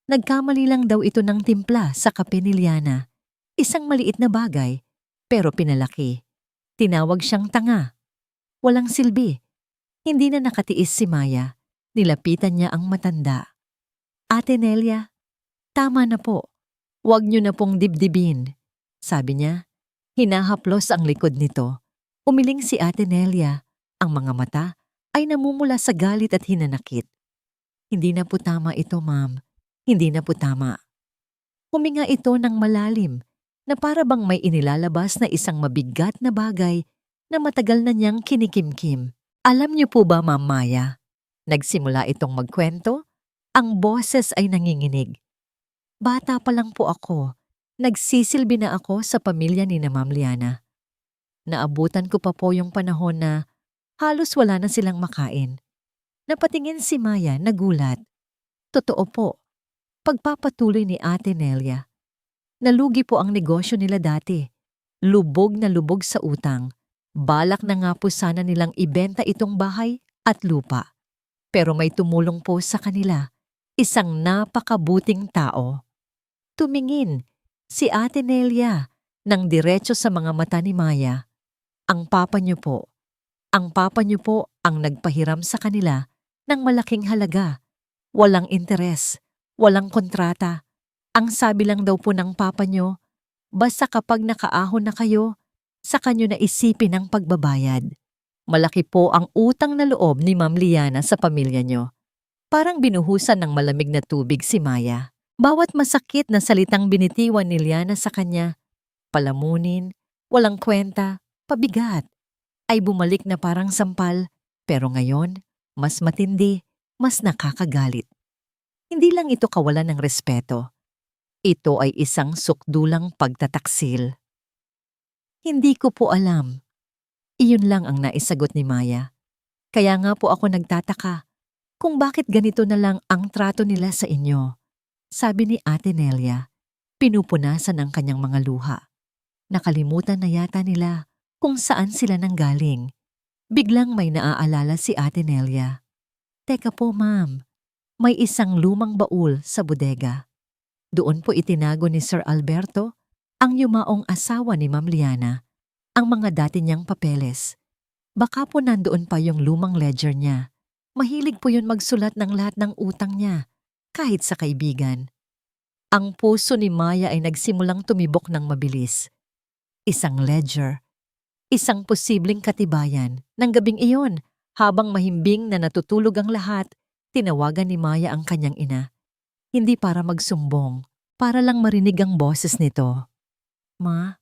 Nagkamali lang daw ito ng timpla sa kape ni Liana. Isang maliit na bagay, pero pinalaki. Tinawag siyang tanga. Walang silbi. Hindi na nakatiis si Maya. Nilapitan niya ang matanda. Ate Nelia, tama na po. Huwag niyo na pong dibdibin. Sabi niya. Hinahaplos ang likod nito. Umiling si Ate Nelia. Ang mga mata ay namumula sa galit at hinanakit. Hindi na po tama ito, ma'am. Hindi na po tama. Huminga ito ng malalim na para bang may inilalabas na isang mabigat na bagay na matagal na niyang kinikimkim. Alam niyo po ba, Ma'am Maya? Nagsimula itong magkwento, ang boses ay nanginginig. Bata pa lang po ako, nagsisilbi na ako sa pamilya ni na Ma'am Liana. Naabutan ko pa po yung panahon na halos wala na silang makain. Napatingin si Maya, nagulat. Totoo po. Pagpapatuloy ni Ate Nelia. Nalugi po ang negosyo nila dati. Lubog na lubog sa utang. Balak na nga po sana nilang ibenta itong bahay at lupa. Pero may tumulong po sa kanila. Isang napakabuting tao. Tumingin si Ate Nelia nang diretso sa mga mata ni Maya. Ang papa niyo po ang nagpahiram sa kanila ng malaking halaga. Walang interes. Walang kontrata. Ang sabi lang daw po ng papa nyo, basta kapag nakaahon na kayo, saka nyo na isipin ang pagbabayad. Malaki po ang utang na loob ni Ma'am Liana sa pamilya nyo. Parang binuhusan ng malamig na tubig si Maya. Bawat masakit na salitang binitiwan ni Liana sa kanya, palamunin, walang kwenta, pabigat, ay bumalik na parang sampal, pero ngayon, mas matindi, mas nakakagalit. Hindi lang ito kawalan ng respeto. Ito ay isang sukdulang pagtataksil. Hindi ko po alam. Iyon lang ang naisagot ni Maya. Kaya nga po ako nagtataka kung bakit ganito na lang ang trato nila sa inyo. Sabi ni Ate Nelia, pinupunasan ang kanyang mga luha. Nakalimutan na yata nila kung saan sila nanggaling. Biglang may naaalala si Ate Nelia. Teka po ma'am, may isang lumang baul sa bodega. Doon po itinago ni Sir Alberto, ang yumaong asawa ni Ma'am Liana, ang mga dati niyang papeles. Baka po nandoon pa yung lumang ledger niya. Mahilig po yun magsulat ng lahat ng utang niya, kahit sa kaibigan. Ang puso ni Maya ay nagsimulang tumibok ng mabilis. Isang ledger, isang posibleng katibayan. Ng gabing iyon, habang mahimbing na natutulog ang lahat, tinawagan ni Maya ang kanyang ina. Hindi para magsumbong, para lang marinig ang boses nito. Ma,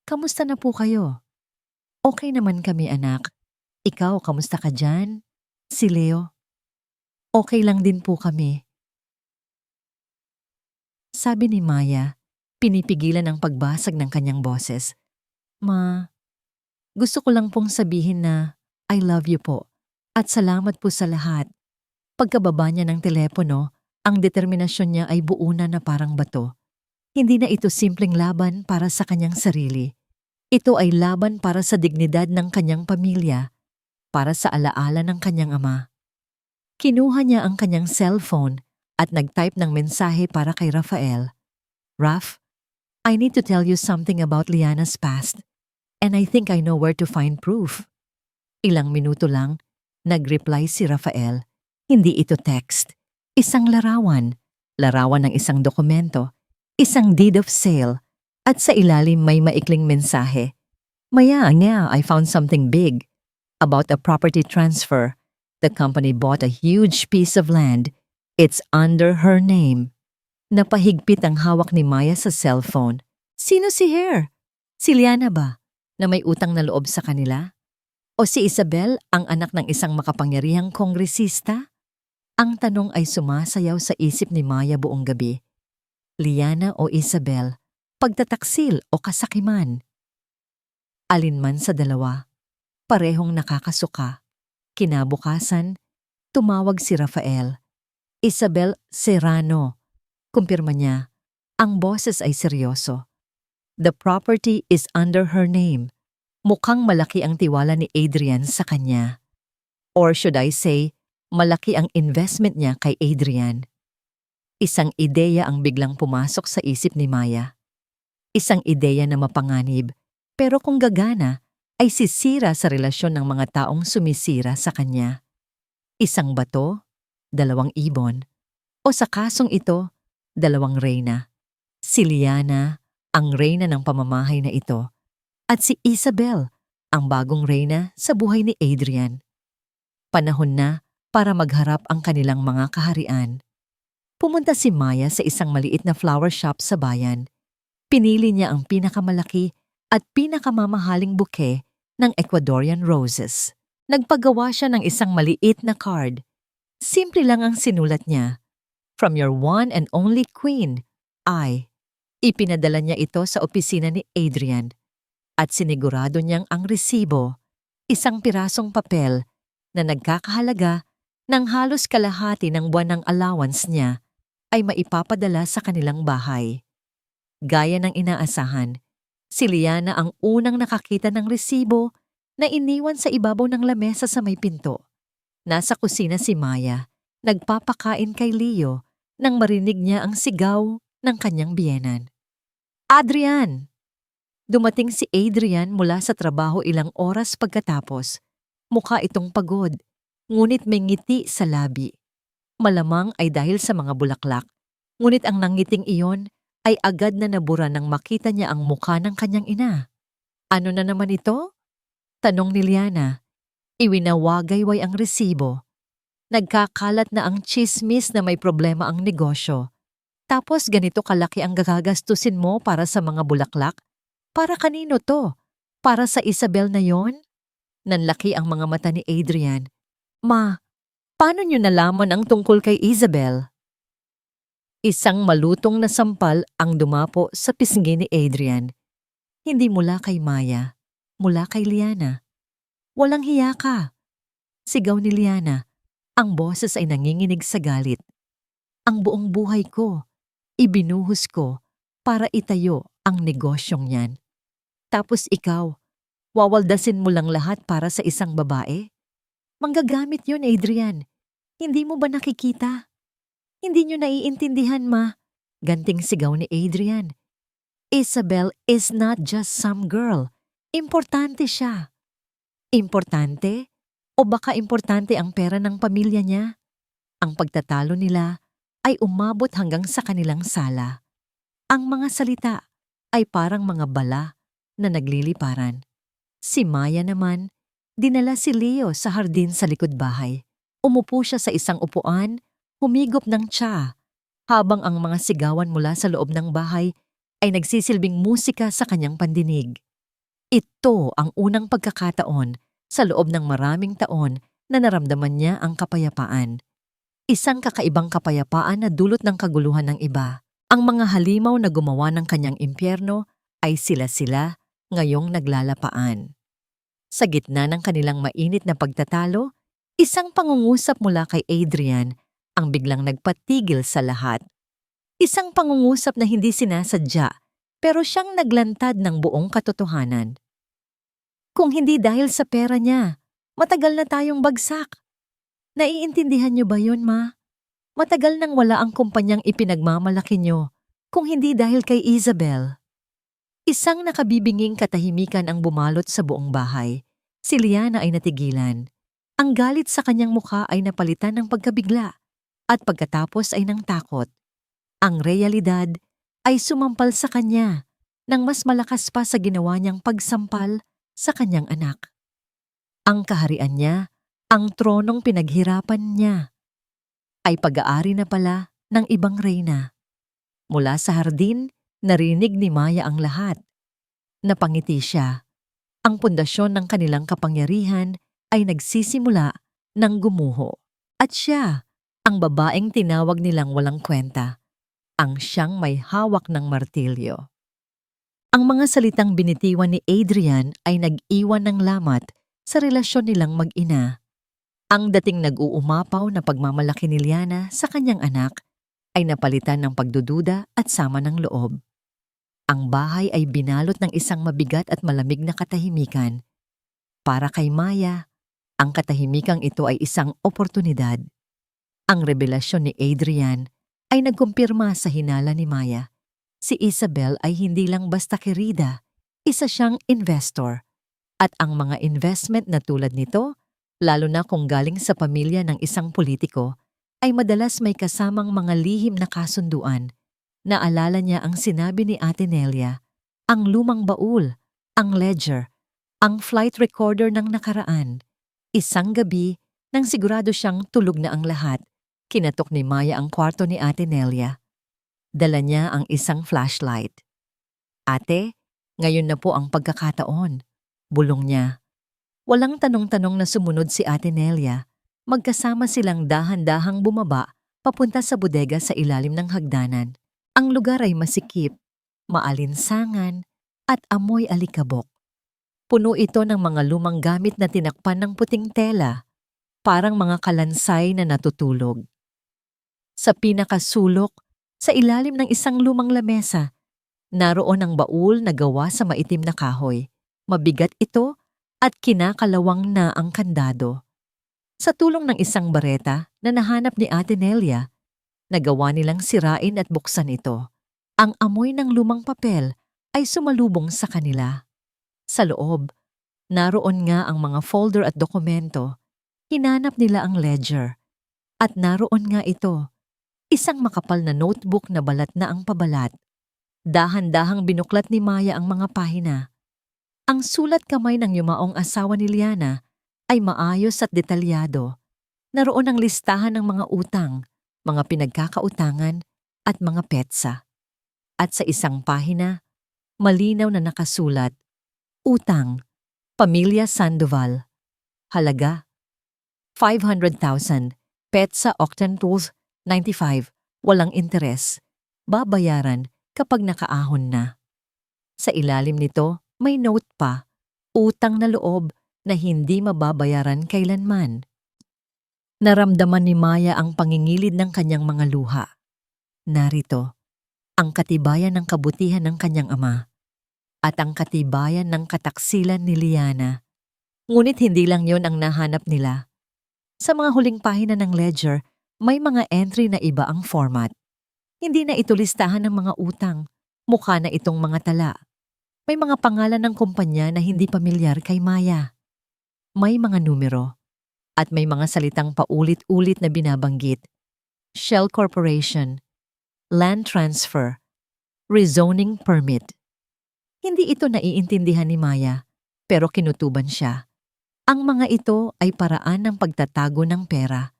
kamusta na po kayo? Okay naman kami anak. Ikaw, kamusta ka dyan? Si Leo? Okay lang din po kami. Sabi ni Maya, pinipigilan ang pagbasag ng kanyang boses. Ma, gusto ko lang pong sabihin na I love you po at salamat po sa lahat. Pagkababa niya ng telepono, ang determinasyon niya ay buo na parang bato. Hindi na ito simpleng laban para sa kanyang sarili. Ito ay laban para sa dignidad ng kanyang pamilya, para sa alaala ng kanyang ama. Kinuha niya ang kanyang cellphone at nag-type ng mensahe para kay Rafael. Raf, I need to tell you something about Liana's past, and I think I know where to find proof. Ilang minuto lang, nag-reply si Rafael. Hindi ito text. Isang larawan ng isang dokumento, isang deed of sale, at sa ilalim may maikling mensahe. Maya nga, I found something big. About a property transfer. The company bought a huge piece of land. It's under her name. Napahigpit ang hawak ni Maya sa cellphone. Sino si Hare? Si Liana ba? Na may utang na loob sa kanila? O si Isabel, ang anak ng isang makapangyarihang kongresista? Ang tanong ay sumasayaw sa isip ni Maya buong gabi. Liana o Isabel, pagtataksil o kasakiman? Alinman sa dalawa, parehong nakakasuka. Kinabukasan, tumawag si Rafael. Isabel Serrano. Kumpirma niya, ang boses ay seryoso. The property is under her name. Mukhang malaki ang tiwala ni Adrian sa kanya. Or should I say, malaki ang investment niya kay Adrian. Isang ideya ang biglang pumasok sa isip ni Maya. Isang ideya na mapanganib, pero kung gagana, ay sisira sa relasyon ng mga taong sumisira sa kanya. Isang bato, 2 ibon, o sa kasong ito, 2 reyna. Si Liana, ang reyna ng pamamahay na ito, at si Isabel, ang bagong reyna sa buhay ni Adrian. Panahon na para magharap ang kanilang mga kaharian. Pumunta si Maya sa isang maliit na flower shop sa bayan. Pinili niya ang pinakamalaki at pinakamamahaling bouquet ng Ecuadorian roses. Nagpagawa siya ng isang maliit na card. Simple lang ang sinulat niya. From your one and only queen, I. Ipinadala niya ito sa opisina ni Adrian. At sinigurado niyang ang resibo, isang pirasong papel na nagkakahalaga ng halos kalahati ng buwan ng allowance niya, ay maipapadala sa kanilang bahay. Gaya ng inaasahan, si Liana ang unang nakakita ng resibo na iniwan sa ibabaw ng lamesa sa may pinto. Nasa kusina si Maya, nagpapakain kay Leo nang marinig niya ang sigaw ng kanyang biyenan. Adrian! Dumating si Adrian mula sa trabaho ilang oras pagkatapos. Mukha itong pagod, ngunit may ngiti sa labi. Malamang ay dahil sa mga bulaklak, ngunit ang nangiting iyon ay agad na nabura nang makita niya ang mukha ng kanyang ina. Ano na naman ito? Tanong ni Liana. Iwinawagayway ang resibo. Nagkakalat na ang chismis na may problema ang negosyo. Tapos ganito kalaki ang gagastusin mo para sa mga bulaklak? Para kanino to? Para sa Isabel na yon? Nanlaki ang mga mata ni Adrian. Ma, paano niyo nalaman ang tungkol kay Isabel? Isang malutong na sampal ang dumapo sa pisngi ni Adrian. Hindi mula kay Maya, mula kay Liana. Walang hiya ka! Sigaw ni Liana. Ang boses ay nanginginig sa galit. Ang buong buhay ko, ibinuhos ko para itayo ang negosyong yan. Tapos ikaw, wawaldasin mo lang lahat para sa isang babae? Manggagamit yun, Adrian. Hindi mo ba nakikita? Hindi nyo naiintindihan, ma. Ganting sigaw ni Adrian. Isabel is not just some girl. Importante siya. Importante? O baka importante ang pera ng pamilya niya? Ang pagtatalo nila ay umabot hanggang sa kanilang sala. Ang mga salita ay parang mga bala na nagliliparan. Si Maya naman, dinala si Leo sa hardin sa likod bahay. Umupo siya sa isang upuan, humigop ng tsa, habang ang mga sigawan mula sa loob ng bahay ay nagsisilbing musika sa kanyang pandinig. Ito ang unang pagkakataon sa loob ng maraming taon na naramdaman niya ang kapayapaan. Isang kakaibang kapayapaan na dulot ng kaguluhan ng iba. Ang mga halimaw na gumawa ng kanyang impyerno ay sila-sila ngayong naglalapaan. Sa gitna ng kanilang mainit na pagtatalo, isang pangungusap mula kay Adrian ang biglang nagpatigil sa lahat. Isang pangungusap na hindi sinasadya, pero siyang naglantad ng buong katotohanan. Kung hindi dahil sa pera niya, matagal na tayong bagsak. Naiintindihan niyo ba yun, ma? Matagal nang wala ang kumpanyang ipinagmamalaki niyo, kung hindi dahil kay Isabel. Isang nakabibinging katahimikan ang bumalot sa buong bahay. Si Liana ay natigilan. Ang galit sa kanyang mukha ay napalitan ng pagkabigla, at pagkatapos ay ng takot. Ang realidad ay sumampal sa kanya nang mas malakas pa sa ginawa niyang pagsampal sa kanyang anak. Ang kaharian niya, ang tronong pinaghirapan niya, ay pag-aari na pala ng ibang reyna. Mula sa hardin, narinig ni Maya ang lahat. Napangiti siya. Ang pundasyon ng kanilang kapangyarihan ay nagsisimula ng gumuho. At siya, ang babaeng tinawag nilang walang kwenta, ang siyang may hawak ng martilyo. Ang mga salitang binitiwan ni Adrian ay nag-iwan ng lamat sa relasyon nilang mag-ina. Ang dating nag-uumapaw na pagmamalaki ni Liana sa kanyang anak ay napalitan ng pagdududa at sama ng loob. Ang bahay ay binalot ng isang mabigat at malamig na katahimikan. Para kay Maya, ang katahimikang ito ay isang oportunidad. Ang revelasyon ni Adrian ay nagkumpirma sa hinala ni Maya. Si Isabel ay hindi lang basta kerida, isa siyang investor. At ang mga investment na tulad nito, lalo na kung galing sa pamilya ng isang politiko, ay madalas may kasamang mga lihim na kasunduan. Naalala niya ang sinabi ni Ate Nelia, ang lumang baul, ang ledger, ang flight recorder ng nakaraan. Isang gabi, nang sigurado siyang tulog na ang lahat, kinatok ni Maya ang kwarto ni Ate Nelia. Dala niya ang isang flashlight. Ate, ngayon na po ang pagkakataon. Bulong niya. Walang tanong-tanong na sumunod si Ate Nelia. Magkasama silang dahan-dahang bumaba papunta sa bodega sa ilalim ng hagdanan. Ang lugar ay masikip, maalinsangan, at amoy alikabok. Puno ito ng mga lumang gamit na tinakpan ng puting tela, parang mga kalansay na natutulog. Sa pinakasulok, sa ilalim ng isang lumang lamesa, naroon ang baul na gawa sa maitim na kahoy. Mabigat ito at kinakalawang na ang kandado. Sa tulong ng isang bareta na nahanap ni Ate Nelia, nagawa nilang sirain at buksan ito. Ang amoy ng lumang papel ay sumalubong sa kanila. Sa loob, naroon nga ang mga folder at dokumento. Hinanap nila ang ledger. At naroon nga ito, isang makapal na notebook na balat na ang pabalat. Dahan-dahang binuklat ni Maya ang mga pahina. Ang sulat kamay ng yumaong asawa ni Liana ay maayos at detalyado. Naroon ang listahan ng mga utang, mga pinagkakautangan at mga petsa. At sa isang pahina, malinaw na nakasulat, utang, Pamilya Sandoval. Halaga, 500,000, petsa Octane Tools 95, walang interes. Babayaran kapag nakaahon na. Sa ilalim nito, may note pa, utang na loob na hindi mababayaran kailanman. Naramdaman ni Maya ang pangingilid ng kanyang mga luha. Narito, ang katibayan ng kabutihan ng kanyang ama at ang katibayan ng kataksilan ni Liana. Ngunit hindi lang yon ang nahanap nila. Sa mga huling pahina ng ledger, may mga entry na iba ang format. Hindi na ito listahan ng mga utang, mukha na itong mga tala. May mga pangalan ng kumpanya na hindi pamilyar kay Maya. May mga numero at may mga salitang paulit-ulit na binabanggit. Shell Corporation, Land Transfer, Rezoning Permit. Hindi ito naiintindihan ni Maya, pero kinutuban siya. Ang mga ito ay paraan ng pagtatago ng pera,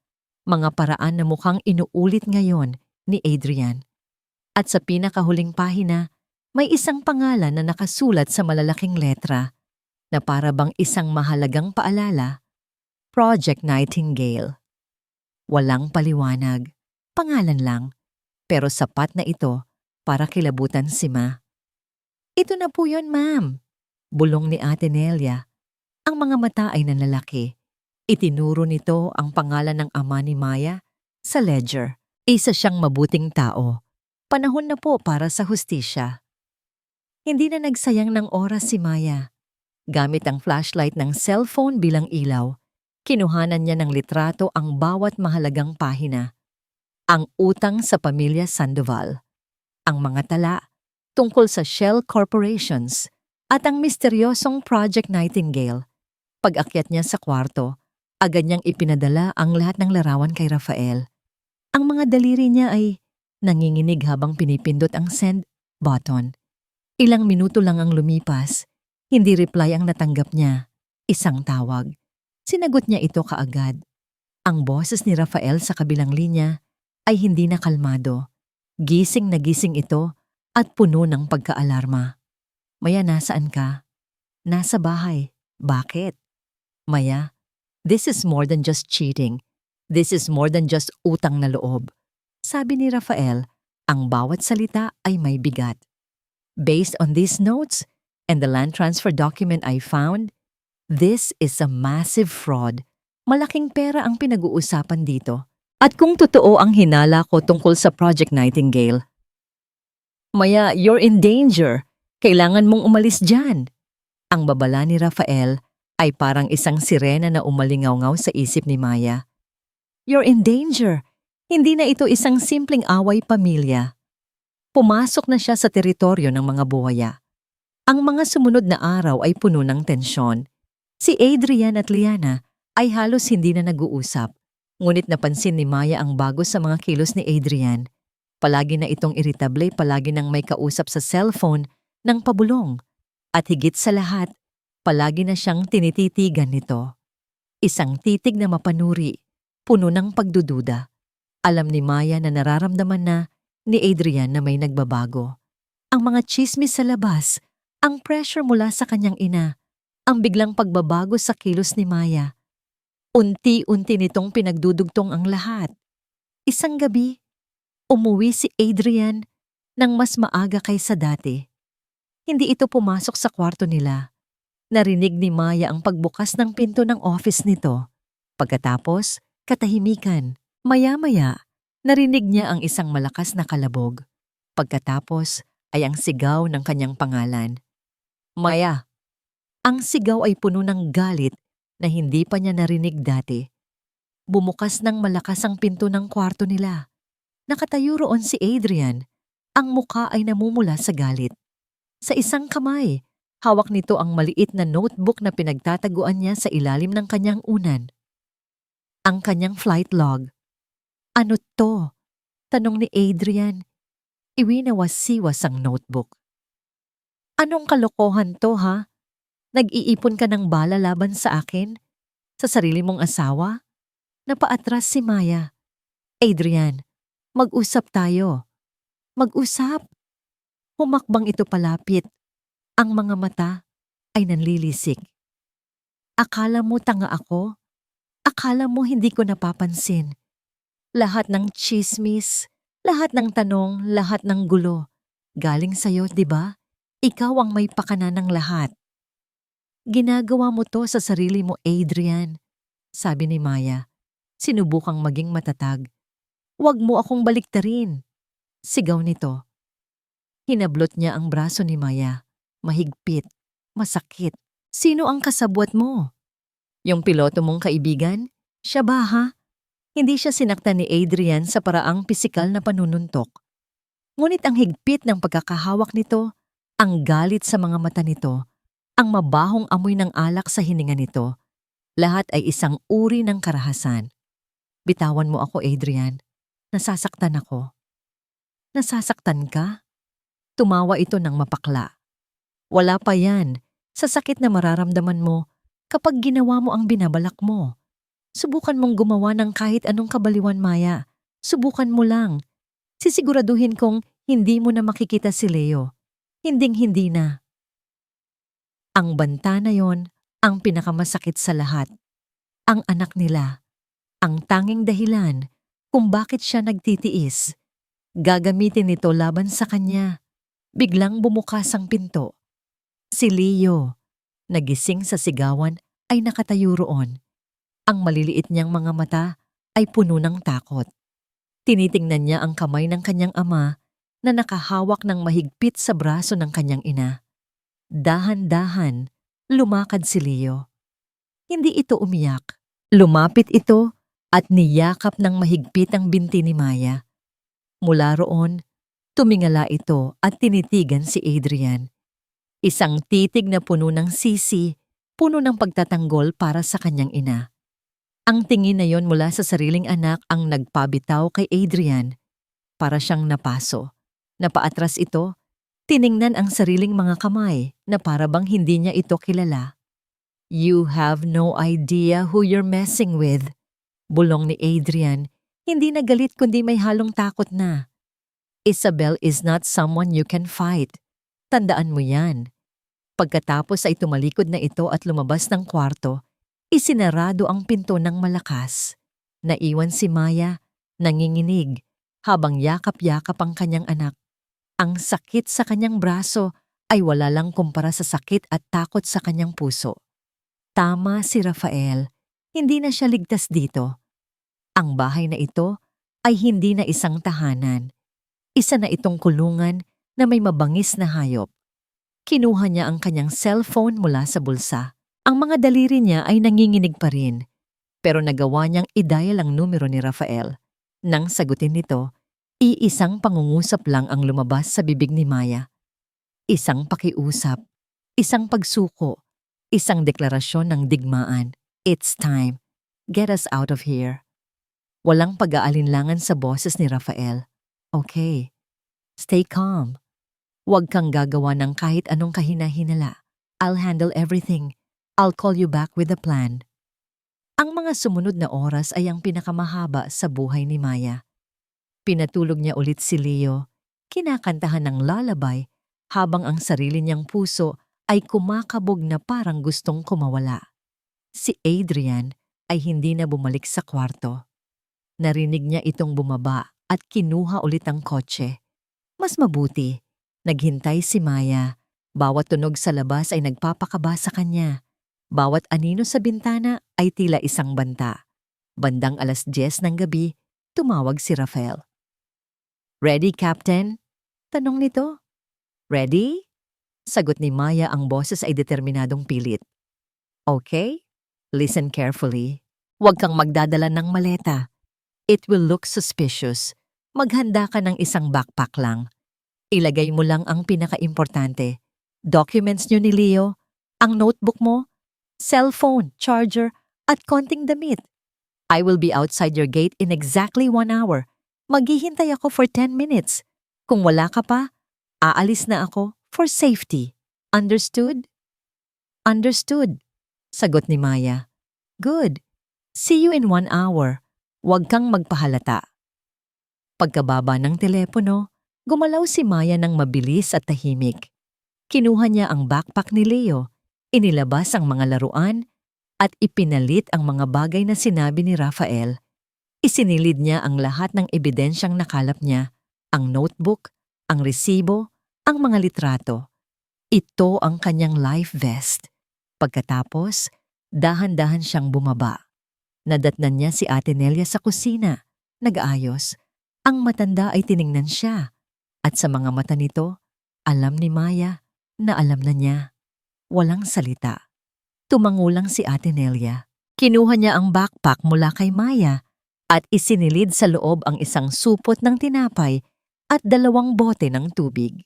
mga paraan na mukhang inuulit ngayon ni Adrian. At sa pinakahuling pahina, may isang pangalan na nakasulat sa malalaking letra na para bang isang mahalagang paalala, Project Nightingale. Walang paliwanag, pangalan lang, pero sapat na ito para kilabutan si Ma. Ito na po yun, ma'am, bulong ni Ate Nelia. Ang mga mata ay nanlalaki. Itinuro nito ang pangalan ng ama ni Maya sa ledger. Isa siyang mabuting tao. Panahon na po para sa hustisya. Hindi na nagsayang ng oras si Maya. Gamit ang flashlight ng cellphone bilang ilaw, kinuhanan niya ng litrato ang bawat mahalagang pahina. Ang utang sa pamilya Sandoval, ang mga tala tungkol sa Shell Corporations at ang misteryosong Project Nightingale. Pag-akyat niya sa kwarto, agad niyang ipinadala ang lahat ng larawan kay Rafael. Ang mga daliri niya ay nanginginig habang pinipindot ang send button. Ilang minuto lang ang lumipas, hindi reply ang natanggap niya. Isang tawag. Sinagot niya ito kaagad. Ang boses ni Rafael sa kabilang linya ay hindi na kalmado. Gising na gising ito at puno ng pagkaalarma. Maya, nasaan ka? Nasa bahay. Bakit? Maya, this is more than just cheating. This is more than just utang na loob. Sabi ni Rafael, ang bawat salita ay may bigat. Based on these notes and the land transfer document I found, this is a massive fraud. Malaking pera ang pinag-uusapan dito. At kung totoo ang hinala ko tungkol sa Project Nightingale, Maya, you're in danger. Kailangan mong umalis dyan. Ang babala ni Rafael ay parang isang sirena na umalingaw-ngaw sa isip ni Maya. You're in danger. Hindi na ito isang simpleng away pamilya. Pumasok na siya sa teritoryo ng mga buhaya. Ang mga sumunod na araw ay puno ng tensyon. Si Adrian at Liana ay halos hindi na nag-uusap. Ngunit napansin ni Maya ang bago sa mga kilos ni Adrian. Palagi na itong iritable, palagi nang may kausap sa cellphone ng pabulong. At higit sa lahat, palagi na siyang tinititigan nito. Isang titig na mapanuri, puno ng pagdududa. Alam ni Maya na nararamdaman na ni Adrian na may nagbabago. Ang mga tsismis sa labas, ang pressure mula sa kanyang ina, ang biglang pagbabago sa kilos ni Maya. Unti-unti nitong pinagdudugtong ang lahat. Isang gabi, umuwi si Adrian nang mas maaga kaysa dati. Hindi ito pumasok sa kwarto nila. Narinig ni Maya ang pagbukas ng pinto ng office nito. Pagkatapos, katahimikan. Maya-maya, narinig niya ang isang malakas na kalabog. Pagkatapos ay ang sigaw ng kanyang pangalan. Maya! Ang sigaw ay puno ng galit na hindi pa niya narinig dati. Bumukas ng malakas ang pinto ng kwarto nila. Nakatayo roon si Adrian. Ang mukha ay namumula sa galit. Sa isang kamay, hawak nito ang maliit na notebook na pinagtataguan niya sa ilalim ng kanyang unan. Ang kanyang flight log. Ano to? Tanong ni Adrian. Iwinawasiwas ang notebook. Anong kalokohan to, ha? Nag-iipon ka ng bala laban sa akin? Sa sarili mong asawa? Napaatras si Maya. Adrian, mag-usap tayo. Mag-usap? Humakbang ito palapit. Ang mga mata ay nanlilisik. Akala mo tanga ako? Akala mo hindi ko napapansin? Lahat ng chismis, lahat ng tanong, lahat ng gulo. Galing sa'yo, di ba? Ikaw ang may pakana ng lahat. Ginagawa mo to sa sarili mo, Adrian, sabi ni Maya. Sinubukang maging matatag. Huwag mo akong baliktarin, sigaw nito. Hinablot niya ang braso ni Maya. Mahigpit, masakit. Sino ang kasabwat mo? Yung piloto mong kaibigan? Siya ba ha? Hindi siya sinaktan ni Adrian sa paraang pisikal na panununtok. Ngunit ang higpit ng pagkakahawak nito, ang galit sa mga mata nito, ang mabahong amoy ng alak sa hininga nito, lahat ay isang uri ng karahasan. Bitawan mo ako, Adrian. Nasasaktan ako. Nasasaktan ka? Tumawa ito ng mapakla. Wala pa yan sa sakit na mararamdaman mo kapag ginawa mo ang binabalak mo. Subukan mong gumawa ng kahit anong kabaliwan, Maya. Subukan mo lang. Sisiguraduhin kong hindi mo na makikita si Leo. Hinding-hindi na. Ang banta na yon ang pinakamasakit sa lahat. Ang anak nila. Ang tanging dahilan kung bakit siya nagtitiis. Gagamitin nito laban sa kanya. Biglang bumukas ang pinto. Si Leo, nagising sa sigawan, ay nakatayo roon. Ang maliliit niyang mga mata ay puno ng takot. Tinitingnan niya ang kamay ng kanyang ama na nakahawak ng mahigpit sa braso ng kanyang ina. Dahan-dahan, lumakad si Leo. Hindi ito umiyak. Lumapit ito at niyakap ng mahigpit ang binti ni Maya. Mula roon, tumingala ito at tinitigan si Adrian. Isang titig na puno ng sisi, puno ng pagtatanggol para sa kanyang ina. Ang tingin na yon mula sa sariling anak ang nagpabitaw kay Adrian. Para siyang napaso. Napaatras ito, tiningnan ang sariling mga kamay na para bang hindi niya ito kilala. You have no idea who you're messing with. Bulong ni Adrian, hindi na galit kundi may halong takot na. Isabel is not someone you can fight. Tandaan mo yan. Pagkatapos ay tumalikod na ito at lumabas ng kwarto, isinarado ang pinto ng malakas. Naiwan si Maya, nanginginig, habang yakap-yakap ang kanyang anak. Ang sakit sa kanyang braso ay wala lang kumpara sa sakit at takot sa kanyang puso. Tama si Rafael, hindi na siya ligtas dito. Ang bahay na ito ay hindi na isang tahanan. Isa na itong kulungan na may mabangis na hayop. Kinuha niya ang kanyang cellphone mula sa bulsa. Ang mga daliri niya ay nanginginig pa rin, pero nagawa niyang i-dial ang numero ni Rafael. Nang sagutin nito, iisang pangungusap lang ang lumabas sa bibig ni Maya. Isang pakiusap, isang pagsuko, isang deklarasyon ng digmaan. It's time. Get us out of here. Walang pag-aalinlangan sa boses ni Rafael. Okay. Stay calm. Huwag kang gagawa ng kahit anong kahina-hinala. I'll handle everything. I'll call you back with a plan. Ang mga sumunod na oras ay ang pinakamahaba sa buhay ni Maya. Pinatulog niya ulit si Leo, kinakantahan ng lullaby habang ang sarili niyang puso ay kumakabog na parang gustong kumawala. Si Adrian ay hindi na bumalik sa kwarto. Narinig niya itong bumaba at kinuha ulit ang kotse. Mas mabuti, naghintay si Maya. Bawat tunog sa labas ay nagpapakaba sa kanya. Bawat anino sa bintana ay tila isang banta. Bandang 10:00 ng gabi, tumawag si Rafael. Ready, Captain? Tanong nito. Ready? Sagot ni Maya, ang boses ay determinadong pilit. Okay, listen carefully. Huwag kang magdadala ng maleta. It will look suspicious. Maghanda ka ng isang backpack lang. Ilagay mo lang ang pinaka-importante. Documents niyo ni Leo, ang notebook mo, cellphone, charger, at konting damit. I will be outside your gate in exactly 1 hour. Maghihintay ako for 10 minutes. Kung wala ka pa, aalis na ako for safety. Understood? Understood, sagot ni Maya. Good. See you in 1 hour. Huwag kang magpahalata. Pagkababa ng telepono, gumalaw si Maya ng mabilis at tahimik. Kinuha niya ang backpack ni Leo, inilabas ang mga laruan, at ipinalit ang mga bagay na sinabi ni Rafael. Isinilid niya ang lahat ng ebidensyang nakalap niya, ang notebook, ang resibo, ang mga litrato. Ito ang kanyang life vest. Pagkatapos, dahan-dahan siyang bumaba. Nadatnan niya si Ate Nelia sa kusina, nag-aayos. Ang matanda ay tiningnan siya. At sa mga mata nito, alam ni Maya na alam na niya. Walang salita. Tumangulang si Ate Nelia. Kinuha niya ang backpack mula kay Maya at isinilid sa loob ang isang supot ng tinapay at 2 bote ng tubig.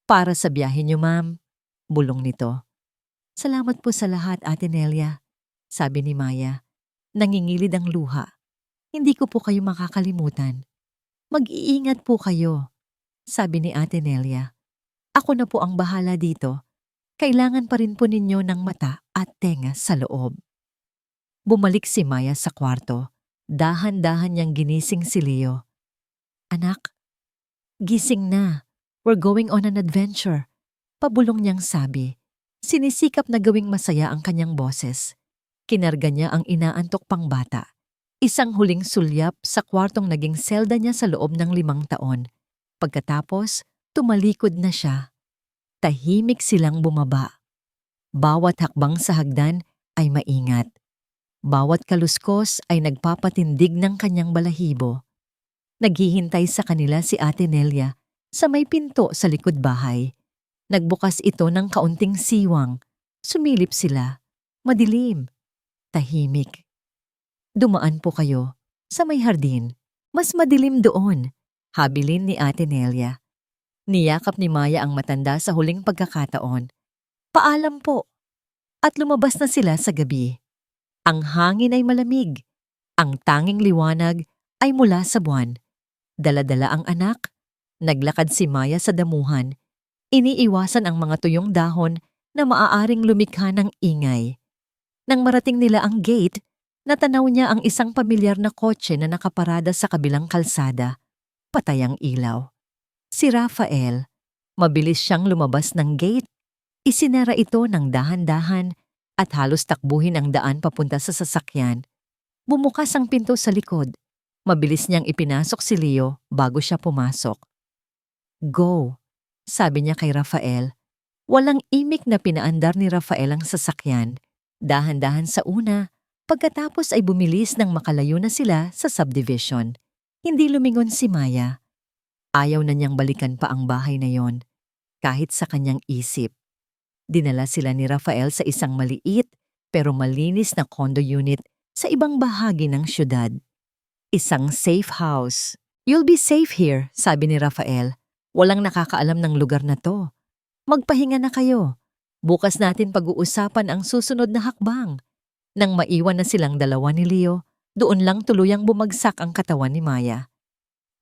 Para sa biyahe niyo, ma'am, bulong nito. Salamat po sa lahat, Ate Nelia, sabi ni Maya. Nangingilid ang luha. Hindi ko po kayo makakalimutan. Mag-iingat po kayo, sabi ni Ate Nelia. Ako na po ang bahala dito. Kailangan pa rin po ninyo ng mata at tenga sa loob. Bumalik si Maya sa kwarto. Dahan-dahan niyang ginising si Leo. Anak, gising na. We're going on an adventure. Pabulong niyang sabi. Sinisikap na gawing masaya ang kanyang boses. Kinarga niya ang inaantok pang bata. Isang huling sulyap sa kwartong naging selda niya sa loob ng 5 taon. Pagkatapos, tumalikod na siya. Tahimik silang bumaba. Bawat hakbang sa hagdan ay maingat. Bawat kaluskos ay nagpapatindig ng kanyang balahibo. Naghihintay sa kanila si Ate Nelia sa may pinto sa likod bahay. Nagbukas ito ng kaunting siwang. Sumilip sila. Madilim. Tahimik. Dumaan po kayo sa may hardin. Mas madilim doon, habilin ni Ate Nelia. Niyakap ni Maya ang matanda sa huling pagkakataon. Paalam po. At lumabas na sila sa gabi. Ang hangin ay malamig. Ang tanging liwanag ay mula sa buwan. Dala-dala ang anak. Naglakad si Maya sa damuhan. Iniiwasan ang mga tuyong dahon na maaaring lumikha ng ingay. Nang marating nila ang gate, natanaw niya ang isang pamilyar na kotse na nakaparada sa kabilang kalsada. Patay ang ilaw. Si Rafael, mabilis siyang lumabas ng gate. Isinara ito ng dahan-dahan at halos takbuhin ang daan papunta sa sasakyan. Bumukas ang pinto sa likod. Mabilis niyang ipinasok si Leo bago siya pumasok. Go, sabi niya kay Rafael. Walang imik na pinaandar ni Rafael ang sasakyan. Dahan-dahan sa una, pagkatapos ay bumilis nang makalayo na sila sa subdivision. Hindi lumingon si Maya. Ayaw na niyang balikan pa ang bahay na yon, kahit sa kanyang isip. Dinala sila ni Rafael sa isang maliit pero malinis na condo unit sa ibang bahagi ng syudad. Isang safe house. You'll be safe here, sabi ni Rafael. Walang nakakaalam ng lugar na to. Magpahinga na kayo. Bukas natin pag-uusapan ang susunod na hakbang. Nang maiwan na silang dalawa ni Leo, doon lang tuluyang bumagsak ang katawan ni Maya.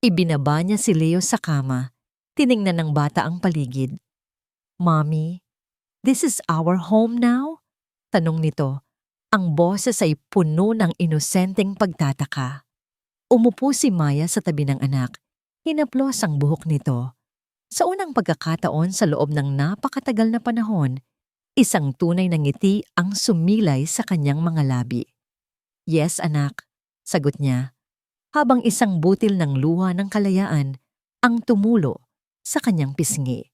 Ibinaba niya si Leo sa kama. Tiningnan ng bata ang paligid. Mommy, this is our home now? Tanong nito. Ang boses ay puno ng inosenteng pagtataka. Umupo si Maya sa tabi ng anak. Hinaplos ang buhok nito. Sa unang pagkakataon sa loob ng napakatagal na panahon, isang tunay na ngiti ang sumilay sa kanyang mga labi. Yes, anak, sagot niya. Habang isang butil ng luha ng kalayaan ang tumulo sa kanyang pisngi.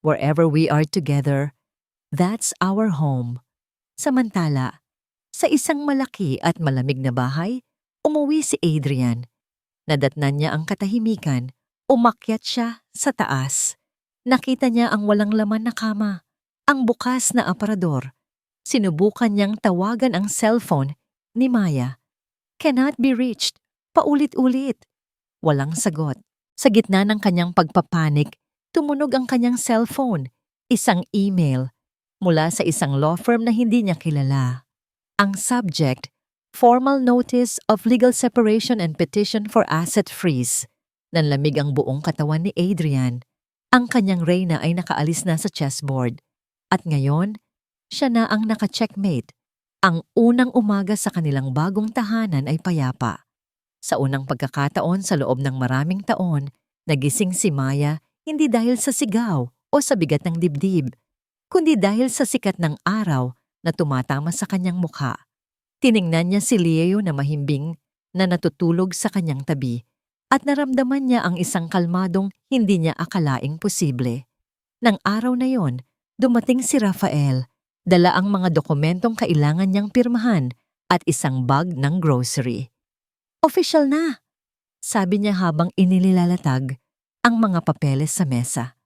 Wherever we are together, that's our home. Samantala, sa isang malaki at malamig na bahay, umuwi si Adrian. Nadatnan niya ang katahimikan, umakyat siya sa taas. Nakita niya ang walang laman na kama, ang bukas na aparador. Sinubukan niyang tawagan ang cellphone ni Maya. Cannot be reached. Paulit-ulit. Walang sagot. Sa gitna ng kanyang pagpapanik, tumunog ang kanyang cellphone. Isang email mula sa isang law firm na hindi niya kilala. Ang subject, Formal Notice of Legal Separation and Petition for Asset Freeze. Nanlamig ang buong katawan ni Adrian. Ang kanyang reyna ay nakaalis na sa chessboard. At ngayon, siya na ang naka-checkmate. Ang unang umaga sa kanilang bagong tahanan ay payapa. Sa unang pagkakataon sa loob ng maraming taon, nagising si Maya hindi dahil sa sigaw o sa bigat ng dibdib, kundi dahil sa sikat ng araw na tumatama sa kanyang mukha. Tiningnan niya si Leo na mahimbing na natutulog sa kanyang tabi at naramdaman niya ang isang kalmadong hindi niya akalaing posible. Nang araw na yon, dumating si Rafael, Dala ang mga dokumentong kailangan niyang pirmahan at isang bag ng grocery. Official na, sabi niya habang inililalatag ang mga papeles sa mesa.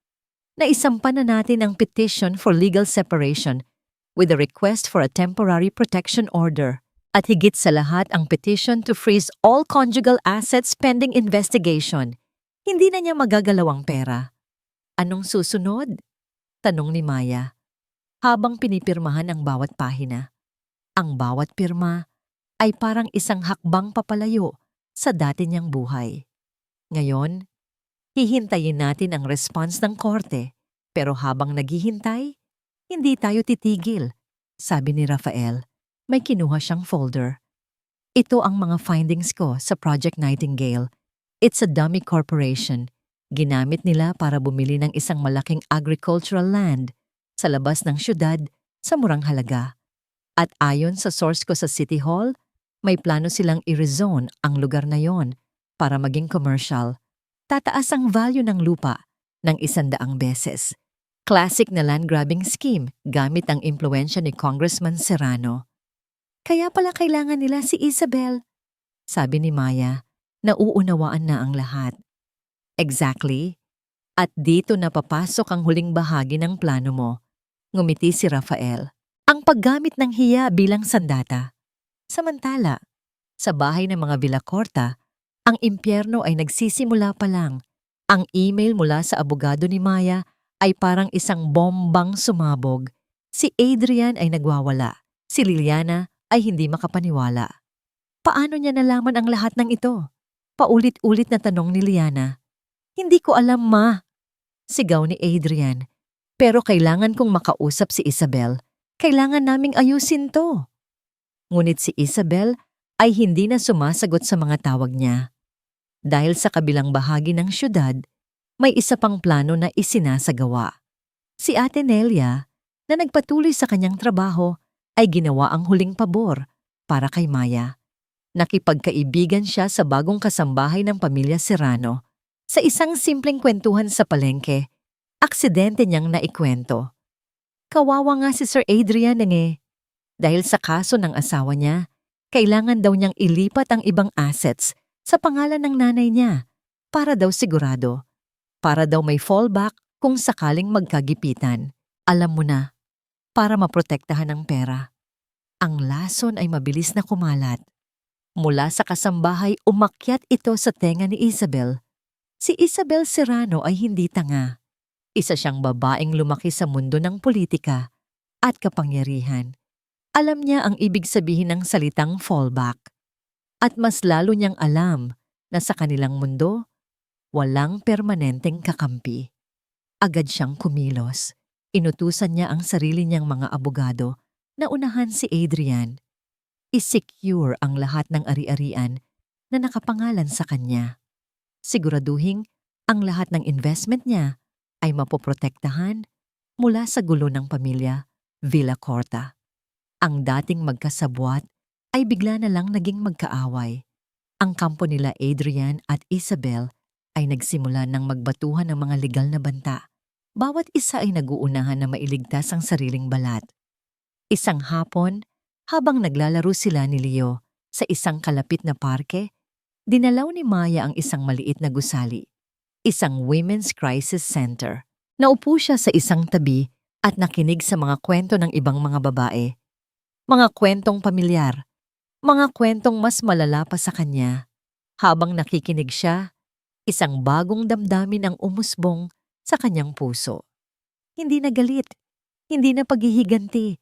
Naisampa na natin ang petition for legal separation with a request for a temporary protection order at higit sa lahat ang petition to freeze all conjugal assets pending investigation. Hindi na niya magagalaw ang pera. Anong susunod? Tanong ni Maya habang pinipirmahan ang bawat pahina. Ang bawat pirma ay parang isang hakbang papalayo sa dati niyang buhay. Ngayon, hihintayin natin ang response ng korte, pero habang naghihintay, hindi tayo titigil, sabi ni Rafael. May kinuha siyang folder. Ito ang mga findings ko sa Project Nightingale. It's a dummy corporation. Ginamit nila para bumili ng isang malaking agricultural land sa labas ng syudad sa murang halaga. At ayon sa source ko sa City Hall, may plano silang i-rezone ang lugar na yon para maging commercial. Tataas ang value ng lupa ng 100 beses. Classic na land grabbing scheme gamit ang impluensya ni Congressman Serrano. Kaya pala kailangan nila si Isabel, sabi ni Maya. Nauunawaan na ang lahat. Exactly. At dito na papasok ang huling bahagi ng plano mo. Ngumiti si Rafael. Ang paggamit ng hiya bilang sandata. Samantala, sa bahay ng mga Villacorta, ang impyerno ay nagsisimula pa lang. Ang email mula sa abogado ni Maya ay parang isang bombang sumabog. Si Adrian ay nagwawala. Si Liliana ay hindi makapaniwala. Paano niya nalaman ang lahat ng ito? Paulit-ulit na tanong ni Liana. Hindi ko alam, ma. Sigaw ni Adrian. Pero kailangan kong makausap si Isabel. Kailangan naming ayusin to. Ngunit si Isabel ay hindi na sumasagot sa mga tawag niya. Dahil sa kabilang bahagi ng syudad, may isa pang plano na isinasagawa. Si Ate Nelia, na nagpatuloy sa kanyang trabaho, ay ginawa ang huling pabor para kay Maya. Nakipagkaibigan siya sa bagong kasambahay ng pamilya Serrano. Sa isang simpleng kwentuhan sa palengke, aksidente niyang naikwento. Kawawa nga si Sir Adrian Dahil sa kaso ng asawa niya, kailangan daw niyang ilipat ang ibang assets sa pangalan ng nanay niya para daw sigurado. Para daw may fallback kung sakaling magkagipitan. Alam mo na, para maprotektahan ang pera. Ang lason ay mabilis na kumalat. Mula sa kasambahay, umakyat ito sa tenga ni Isabel. Si Isabel Serrano ay hindi tanga. Isa siyang babaeng lumaki sa mundo ng politika at kapangyarihan. Alam niya ang ibig sabihin ng salitang fallback. At mas lalo niyang alam na sa kanilang mundo, walang permanenteng kakampi. Agad siyang kumilos. Inutusan niya ang sarili niyang mga abogado na unahan si Adrian. I-secure ang lahat ng ari-arian na nakapangalan sa kanya. Siguraduhin ang lahat ng investment niya ay mapoprotektahan mula sa gulo ng pamilya Villacorta. Ang dating magkasabwat ay bigla na lang naging magkaaway. Ang kampo nila Adrian at Isabel ay nagsimula ng magbatuhan ng mga legal na banta. Bawat isa ay naguunahan na mailigtas ang sariling balat. Isang hapon, habang naglalaro sila ni Leo sa isang kalapit na parke, dinalaw ni Maya ang isang maliit na gusali, isang women's crisis center. Naupo siya sa isang tabi at nakinig sa mga kwento ng ibang mga babae. Mga kwentong pamilyar, mga kwentong mas malala pa sa kanya. Habang nakikinig siya, isang bagong damdamin ang umusbong sa kanyang puso. Hindi na galit, hindi na paghihiganti,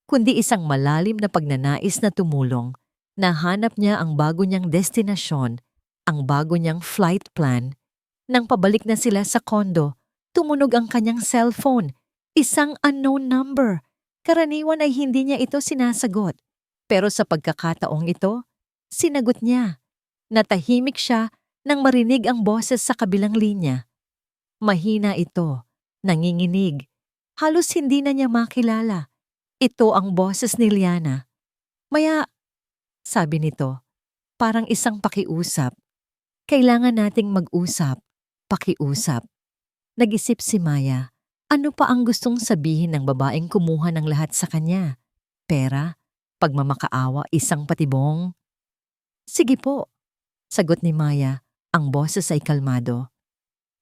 kundi isang malalim na pagnanais na tumulong. Nahanap niya ang bago niyang destinasyon, ang bago niyang flight plan. Nang pabalik na sila sa kondo, tumunog ang kanyang cellphone. Isang unknown number. Karaniwan ay hindi niya ito sinasagot. Pero sa pagkakataong ito, sinagot niya. Natahimik siya nang marinig ang boses sa kabilang linya. Mahina ito, nanginginig. Halos hindi na niya makilala. Ito ang boses ni Liana. Maya, sabi nito, parang isang pakiusap. Kailangan nating mag-usap, pakiusap. Nag-isip si Maya. Ano pa ang gustong sabihin ng babaeng kumuha ng lahat sa kanya? Pera? Pagmamakaawa? Isang patibong? Sige po, sagot ni Maya. Ang boses ay kalmado.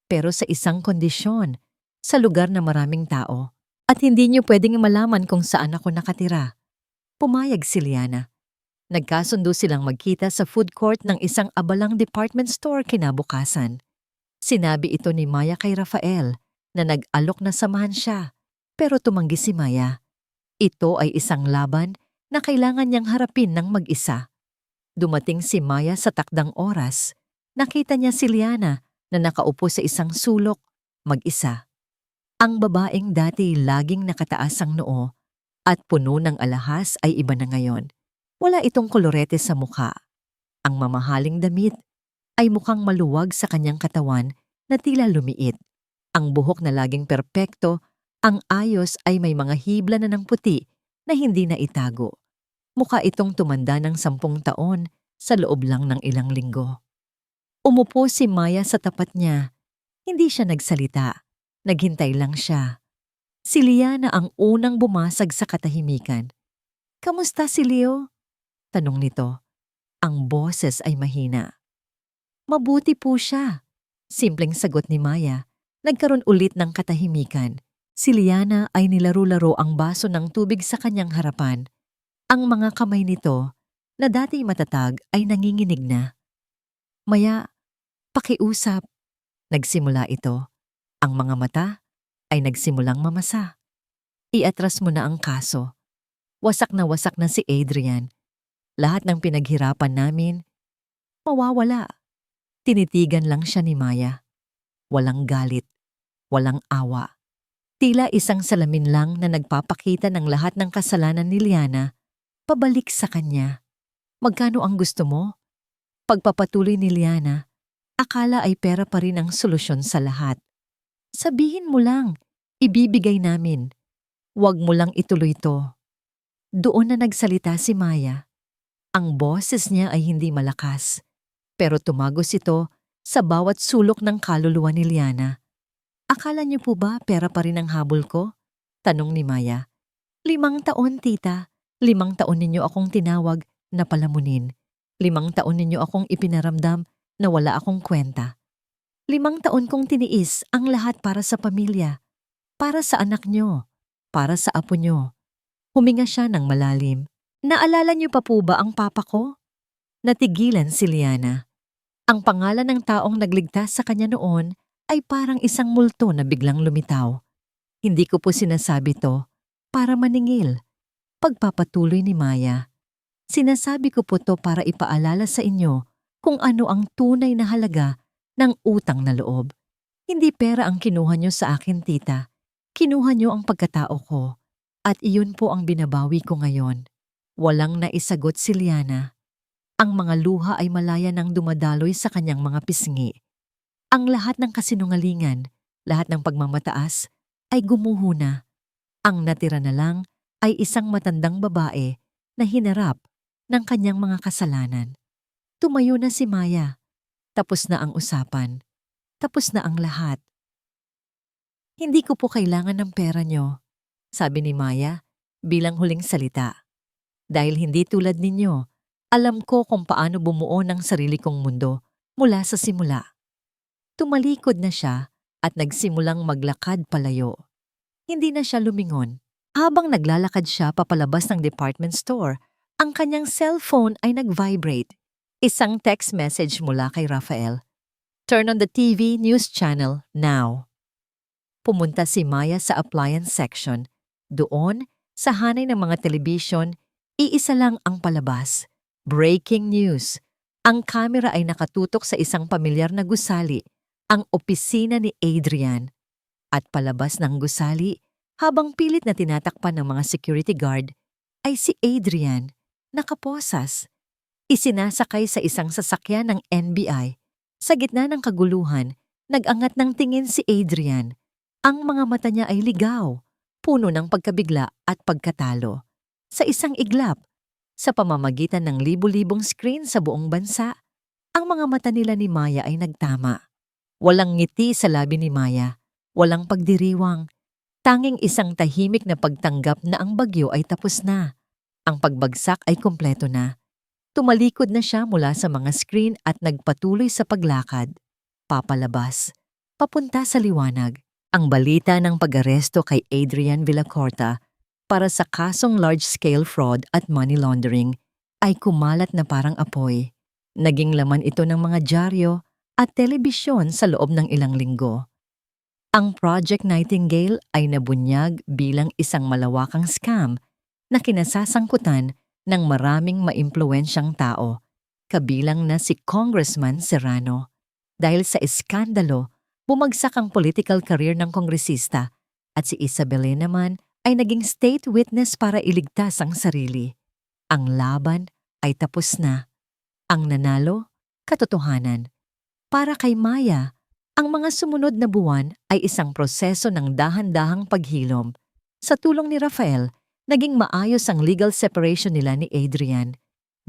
Pero sa isang kondisyon, sa lugar na maraming tao, at hindi niyo pwedeng malaman kung saan ako nakatira. Pumayag si Liana. Nagkasundo silang magkita sa food court ng isang abalang department store kinabukasan. Sinabi ito ni Maya kay Rafael na nag-alok na samahan siya, pero tumanggi si Maya. Ito ay isang laban na kailangan niyang harapin ng mag-isa. Dumating si Maya sa takdang oras. Nakita niya si Liana na nakaupo sa isang sulok, mag-isa. Ang babaeng dati laging nakataas ang noo at puno ng alahas ay iba na ngayon. Wala itong kolorete sa mukha. Ang mamahaling damit ay mukhang maluwag sa kanyang katawan na tila lumiit. Ang buhok na laging perpekto, ang ayos ay may mga hibla na ng puti na hindi na itago. Mukha itong tumanda ng 10 taon sa loob lang ng ilang linggo. Umupo si Maya sa tapat niya. Hindi siya nagsalita. Naghintay lang siya. Si Liana ang unang bumasag sa katahimikan. "Kamusta si Leo?" tanong nito. Ang boses ay mahina. "Mabuti po siya," simpleng sagot ni Maya. Nagkaroon ulit ng katahimikan. Si Liana ay nilaro-laro ang baso ng tubig sa kanyang harapan. Ang mga kamay nito, na dati matatag, ay nanginginig na. "Maya, pakiusap," nagsimula ito. Ang mga mata ay nagsimulang mamasa. "Iatras mo na ang kaso. Wasak na si Adrian. Lahat ng pinaghirapan namin, mawawala." Tinitigan lang siya ni Maya. Walang galit, walang awa. Tila isang salamin lang na nagpapakita ng lahat ng kasalanan ni Liana, pabalik sa kanya. "Magkano ang gusto mo?" Pagpapatuloy ni Liana, akala ay pera pa rin ang solusyon sa lahat. "Sabihin mo lang, ibibigay namin. Huwag mo lang ituloy to." Doon na nagsalita si Maya. Ang boses niya ay hindi malakas, pero tumagos ito sa bawat sulok ng kaluluwa ni Liana. "Akala niyo po ba pera pa rin ang habol ko?" tanong ni Maya. 5 taon, tita. 5 taon ninyo akong tinawag na palamunin. 5 taon ninyo akong ipinaramdam na wala akong kwenta. 5 taon kong tiniis ang lahat para sa pamilya, para sa anak niyo, para sa apo niyo." Huminga siya ng malalim. "Naalala niyo pa po ba ang papa ko?" Natigilan si Liana. Ang pangalan ng taong nagligtas sa kanya noon ay parang isang multo na biglang lumitaw. "Hindi ko po sinasabi to para maningil." Pagpapatuloy ni Maya. "Sinasabi ko po to para ipaalala sa inyo kung ano ang tunay na halaga ng utang na loob. Hindi pera ang kinuha niyo sa akin, tita. Kinuha niyo ang pagkatao ko. At iyon po ang binabawi ko ngayon." Walang naisagot si Liana. Ang mga luha ay malaya nang dumadaloy sa kanyang mga pisngi. Ang lahat ng kasinungalingan, lahat ng pagmamataas, ay gumuho na. Ang natira na lang ay isang matandang babae na hinarap ng kanyang mga kasalanan. Tumayo na si Maya. Tapos na ang usapan. Tapos na ang lahat. "Hindi ko po kailangan ng pera niyo," sabi ni Maya bilang huling salita. "Dahil hindi tulad ninyo, alam ko kung paano bumuo ng sarili kong mundo mula sa simula." Tumalikod na siya at nagsimulang maglakad palayo. Hindi na siya lumingon. Habang naglalakad siya papalabas ng department store, ang kanyang cellphone ay nag-vibrate. Isang text message mula kay Rafael. "Turn on the TV news channel now." Pumunta si Maya sa appliance section. Doon, sa hanay ng mga telebisyon, iisa lang ang palabas. Breaking news. Ang kamera ay nakatutok sa isang pamilyar na gusali, ang opisina ni Adrian. At palabas ng gusali, habang pilit na tinatakpan ng mga security guard, ay si Adrian, nakaposas. Isinasakay sa isang sasakyan ng NBI. Sa gitna ng kaguluhan, nag-angat ng tingin si Adrian. Ang mga mata niya ay ligaw, puno ng pagkabigla at pagkatalo. Sa isang iglap, sa pamamagitan ng libu-libong screen sa buong bansa, ang mga mata nila ni Maya ay nagtama. Walang ngiti sa labi ni Maya, walang pagdiriwang, Tanging isang tahimik na pagtanggap na ang bagyo ay tapos na. Ang pagbagsak ay kumpleto na. Tumalikod na siya mula sa mga screen at nagpatuloy sa paglakad. Papalabas. Papunta sa liwanag. Ang balita ng pag-aresto kay Adrian Villacorta para sa kasong large-scale fraud at money laundering ay kumalat na parang apoy. Naging laman ito ng mga dyaryo at telebisyon sa loob ng ilang linggo. Ang Project Nightingale ay nabunyag bilang isang malawakang scam na kinasasangkutan ng maraming maimpluwensyang tao, kabilang na si Congressman Serrano. Dahil sa iskandalo, bumagsak ang political career ng kongresista at si Isabela naman ay naging state witness para iligtas ang sarili. Ang laban ay tapos na. Ang nanalo, katotohanan. Para kay Maya, ang mga sumunod na buwan ay isang proseso ng dahan-dahang paghilom. Sa tulong ni Rafael, naging maayos ang legal separation nila ni Adrian.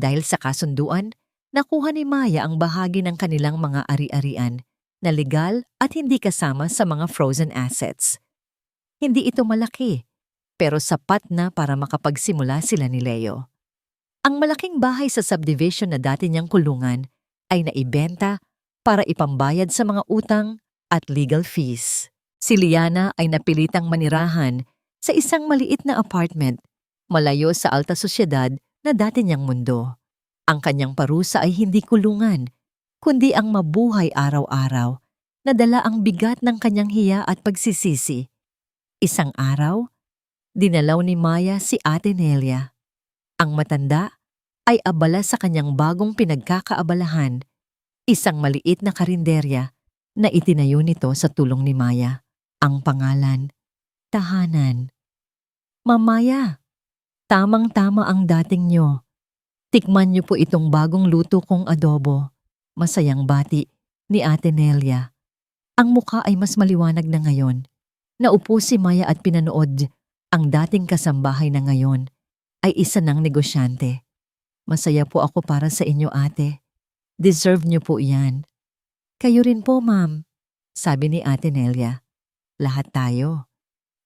Dahil sa kasunduan, nakuha ni Maya ang bahagi ng kanilang mga ari-arian na legal at hindi kasama sa mga frozen assets. Hindi ito malaki, pero sapat na para makapagsimula sila ni Leo. Ang malaking bahay sa subdivision na dati niyang kulungan ay naibenta para ipambayad sa mga utang at legal fees. Si Liana ay napilitang manirahan sa isang maliit na apartment, malayo sa alta sosyedad na dati niyang mundo. Ang kanyang parusa ay hindi kulungan, kundi ang mabuhay araw-araw na dala ang bigat ng kanyang hiya at pagsisisi. Isang araw, dinalaw ni Maya si Ate Nelia. Ang matanda ay abala sa kanyang bagong pinagkakaabalahan, isang maliit na karinderya na itinayo nito sa tulong ni Maya. Ang pangalan, Tahanan. Mamaya, tamang-tama ang dating nyo. Tikman niyo po itong bagong luto kong adobo. Masayang bati ni Ate Nelia. Ang mukha ay mas maliwanag na ngayon. Naupo si Maya at pinanood. Ang dating kasambahay na ngayon ay isa ng negosyante. Masaya po ako para sa inyo, ate. Deserve niyo po iyan. Kayo rin po, ma'am, sabi ni Ate Nelia. Lahat tayo.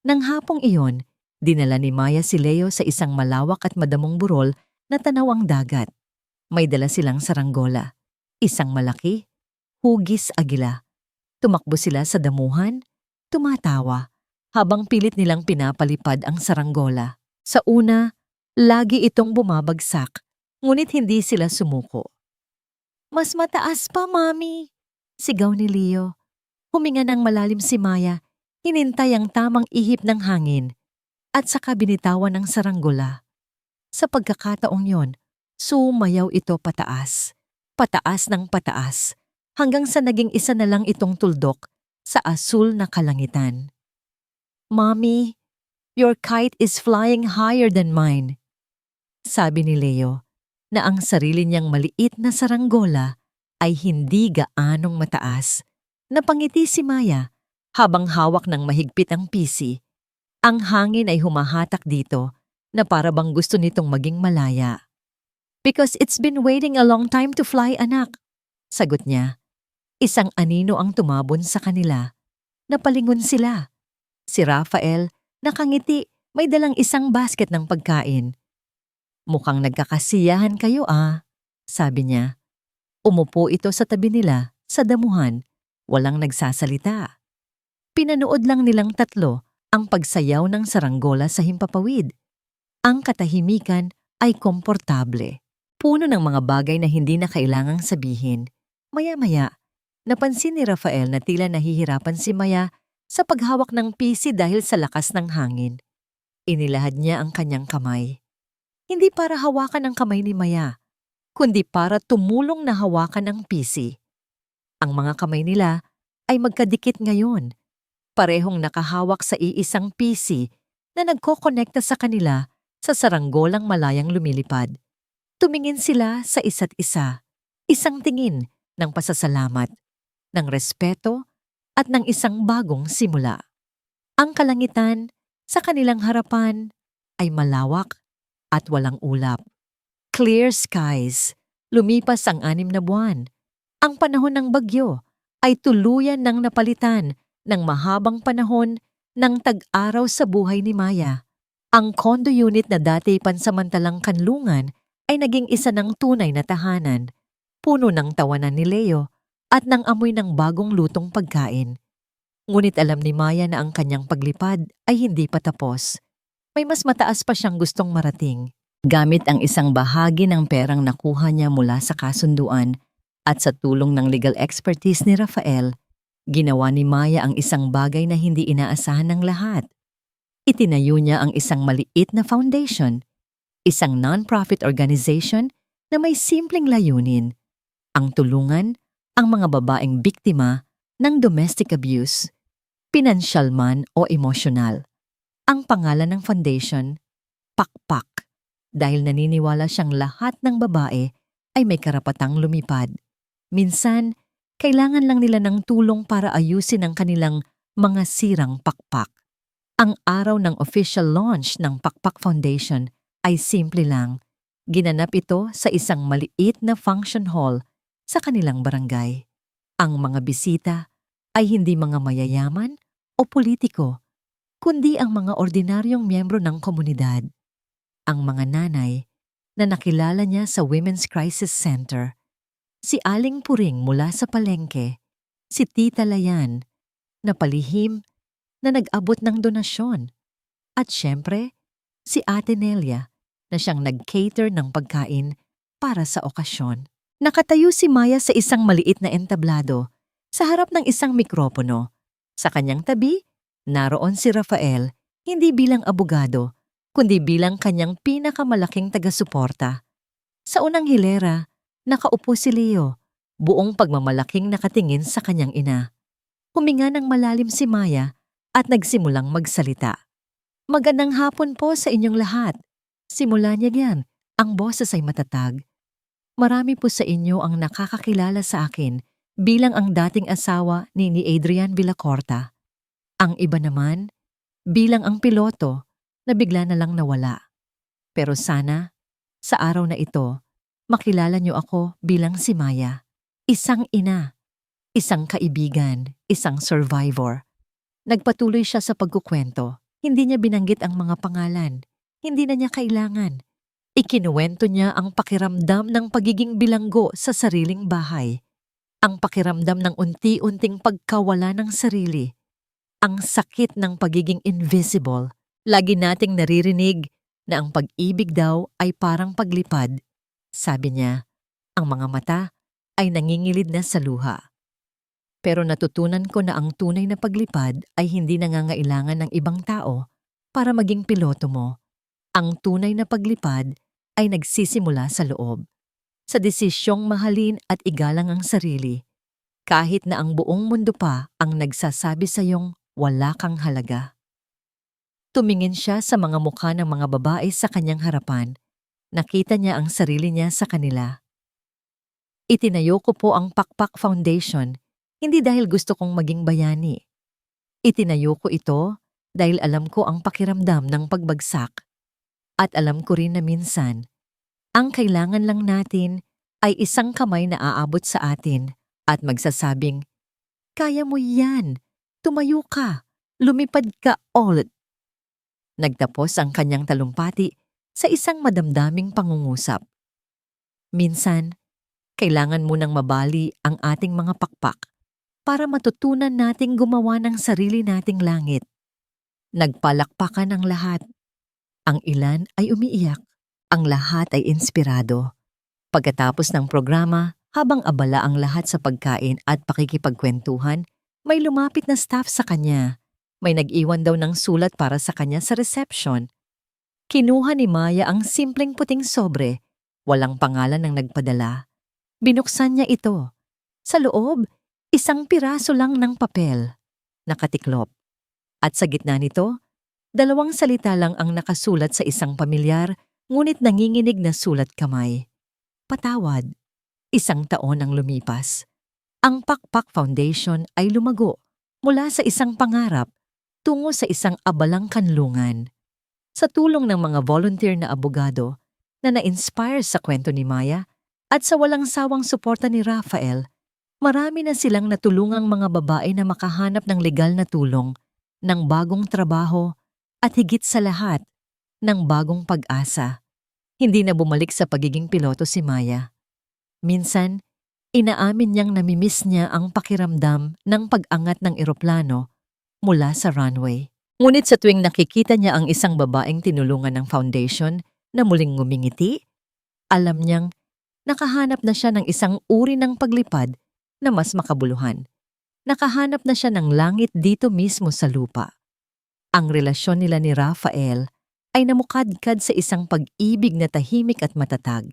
Nang hapong iyon, dinala ni Maya si Leo sa isang malawak at madamong burol na tanaw ang dagat. May dala silang saranggola. Isang malaki, hugis agila. Tumakbo sila sa damuhan, tumatawa, habang pilit nilang pinapalipad ang saranggola. Sa una, lagi itong bumabagsak, ngunit hindi sila sumuko. Mas mataas pa, Mami, sigaw ni Leo. Huminga ng malalim si Maya, hinintay ang tamang ihip ng hangin, at saka binitawan ng saranggola. Sa pagkakataong yon, sumayaw ito pataas, pataas ng pataas, hanggang sa naging isa na lang itong tuldok sa asul na kalangitan. Mommy, your kite is flying higher than mine. Sabi ni Leo na ang sarili niyang maliit na saranggola ay hindi gaanong mataas. Napangiti si Maya habang hawak ng mahigpit ang pisi. Ang hangin ay humahatak dito na para bang gusto nitong maging malaya. Because it's been waiting a long time to fly, anak, sagot niya. Isang anino ang tumabon sa kanila. Napalingon sila. Si Rafael, nakangiti, may dalang isang basket ng pagkain. Mukhang nagkakasiyahan kayo sabi niya. Umupo ito sa tabi nila, sa damuhan, walang nagsasalita. Pinanood lang nilang tatlo ang pagsayaw ng saranggola sa himpapawid. Ang katahimikan ay komportable. Puno ng mga bagay na hindi na kailangang sabihin. Maya-maya, napansin ni Rafael na tila nahihirapan si Maya sa paghawak ng pisi dahil sa lakas ng hangin. Inilahad niya ang kanyang kamay. Hindi para hawakan ang kamay ni Maya, kundi para tumulong na hawakan ang pisi. Ang mga kamay nila ay magkadikit ngayon, parehong nakahawak sa iisang pisi na nagkokonekta sa kanila sa saranggolang malayang lumilipad. Tumingin sila sa isa't isa, isang tingin ng pasasalamat, ng respeto at ng isang bagong simula. Ang kalangitan sa kanilang harapan ay malawak at walang ulap. Clear skies, lumipas ang 6 na buwan. Ang panahon ng bagyo ay tuluyan ng napalitan ng mahabang panahon ng tag-araw sa buhay ni Maya. Ang condo unit na dati pansamantalang kanlungan ay naging isa ng tunay na tahanan, puno ng tawanan ni Leo at ng amoy ng bagong lutong pagkain. Ngunit alam ni Maya na ang kanyang paglipad ay hindi pa tapos. May mas mataas pa siyang gustong marating. Gamit ang isang bahagi ng perang nakuha niya mula sa kasunduan at sa tulong ng legal expertise ni Rafael, ginawa ni Maya ang isang bagay na hindi inaasahan ng lahat. Itinayo niya ang isang maliit na foundation, isang non-profit organization na may simpleng layunin, ang tulungan ang mga babaeng biktima ng domestic abuse, pinansyal man o emosyonal. Ang pangalan ng foundation, Pakpak, dahil naniniwala siyang lahat ng babae ay may karapatang lumipad. Minsan, kailangan lang nila ng tulong para ayusin ang kanilang mga sirang pakpak. Ang araw ng official launch ng Pakpak Foundation ay simple lang. Ginanap ito sa isang maliit na function hall sa kanilang barangay. Ang mga bisita ay hindi mga mayayaman o politiko, kundi ang mga ordinaryong miyembro ng komunidad. Ang mga nanay na nakilala niya sa Women's Crisis Center, si Aling Puring mula sa Palengke, si Tita Layan na palihim na nag-abot ng donasyon, at syempre, si Ate Nelia na siyang nag-cater ng pagkain para sa okasyon. Nakatayo si Maya sa isang maliit na entablado sa harap ng isang mikropono. Sa kanyang tabi, naroon si Rafael, hindi bilang abogado, kundi bilang kanyang pinakamalaking taga-suporta. Sa unang hilera, nakaupo si Leo, buong pagmamalaking nakatingin sa kanyang ina. Huminga ng malalim si Maya at nagsimulang magsalita. Magandang hapon po sa inyong lahat. Simula niya yan, ang boses ay matatag. Marami po sa inyo ang nakakakilala sa akin bilang ang dating asawa ni Adrian Villacorta. Ang iba naman, bilang ang piloto na bigla na lang nawala. Pero sana, sa araw na ito, makilala niyo ako bilang si Maya. Isang ina, isang kaibigan, isang survivor. Nagpatuloy siya sa pagkukwento. Hindi niya binanggit ang mga pangalan. Hindi na niya kailangan. Ikinuwento niya ang pakiramdam ng pagiging bilanggo sa sariling bahay. Ang pakiramdam ng unti-unting pagkawala ng sarili. Ang sakit ng pagiging invisible. Lagi nating naririnig na ang pag-ibig daw ay parang paglipad. Sabi niya, ang mga mata ay nangingilid na sa luha. Pero natutunan ko na ang tunay na paglipad ay hindi nangangailangan ng ibang tao para maging piloto mo. Ang tunay na paglipad ay nagsisimula sa loob. Sa desisyong mahalin at igalang ang sarili, kahit na ang buong mundo pa ang nagsasabi sa iyong wala kang halaga. Tumingin siya sa mga mukha ng mga babae sa kanyang harapan. Nakita niya ang sarili niya sa kanila. Itinayo ko po ang Pakpak Foundation, hindi dahil gusto kong maging bayani. Itinayo ko ito dahil alam ko ang pakiramdam ng pagbagsak. At alam ko rin na minsan, ang kailangan lang natin ay isang kamay na aabot sa atin at magsasabing, kaya mo yan, tumayo ka, lumipad ka ulit. Nagtapos ang kanyang talumpati sa isang madamdaming pangungusap. Minsan, kailangan munang mabali ang ating mga pakpak para matutunan nating gumawa ng sarili nating langit. Nagpalakpakan ang lahat. Ang ilan ay umiiyak, ang lahat ay inspirado. Pagkatapos ng programa, habang abala ang lahat sa pagkain at pakikipagkwentuhan, may lumapit na staff sa kanya. May nag-iwan daw ng sulat para sa kanya sa reception. Kinuha ni Maya ang simpleng puting sobre, walang pangalan ng nagpadala. Binuksan niya ito. Sa loob, isang piraso lang ng papel, nakatiklop. At sa gitna nito, 2 salita lang ang nakasulat sa isang pamilyar ngunit nanginginig na sulat kamay. Patawad. 1 taon ang lumipas. Ang Pakpak Foundation ay lumago mula sa isang pangarap tungo sa isang abalang kanlungan. Sa tulong ng mga volunteer na abogado na na-inspire sa kwento ni Maya at sa walang sawang suporta ni Rafael, marami na silang natulungang mga babae na makahanap ng legal na tulong ng bagong trabaho, at higit sa lahat, ng bagong pag-asa. Hindi na bumalik sa pagiging piloto si Maya. Minsan, inaamin niyang namimiss niya ang pakiramdam ng pag-angat ng eroplano mula sa runway. Ngunit sa tuwing nakikita niya ang isang babaeng tinulungan ng foundation na muling ngumingiti, alam niyang nakahanap na siya ng isang uri ng paglipad na mas makabuluhan. Nakahanap na siya ng langit dito mismo sa lupa. Ang relasyon nila ni Rafael ay namukadkad sa isang pag-ibig na tahimik at matatag.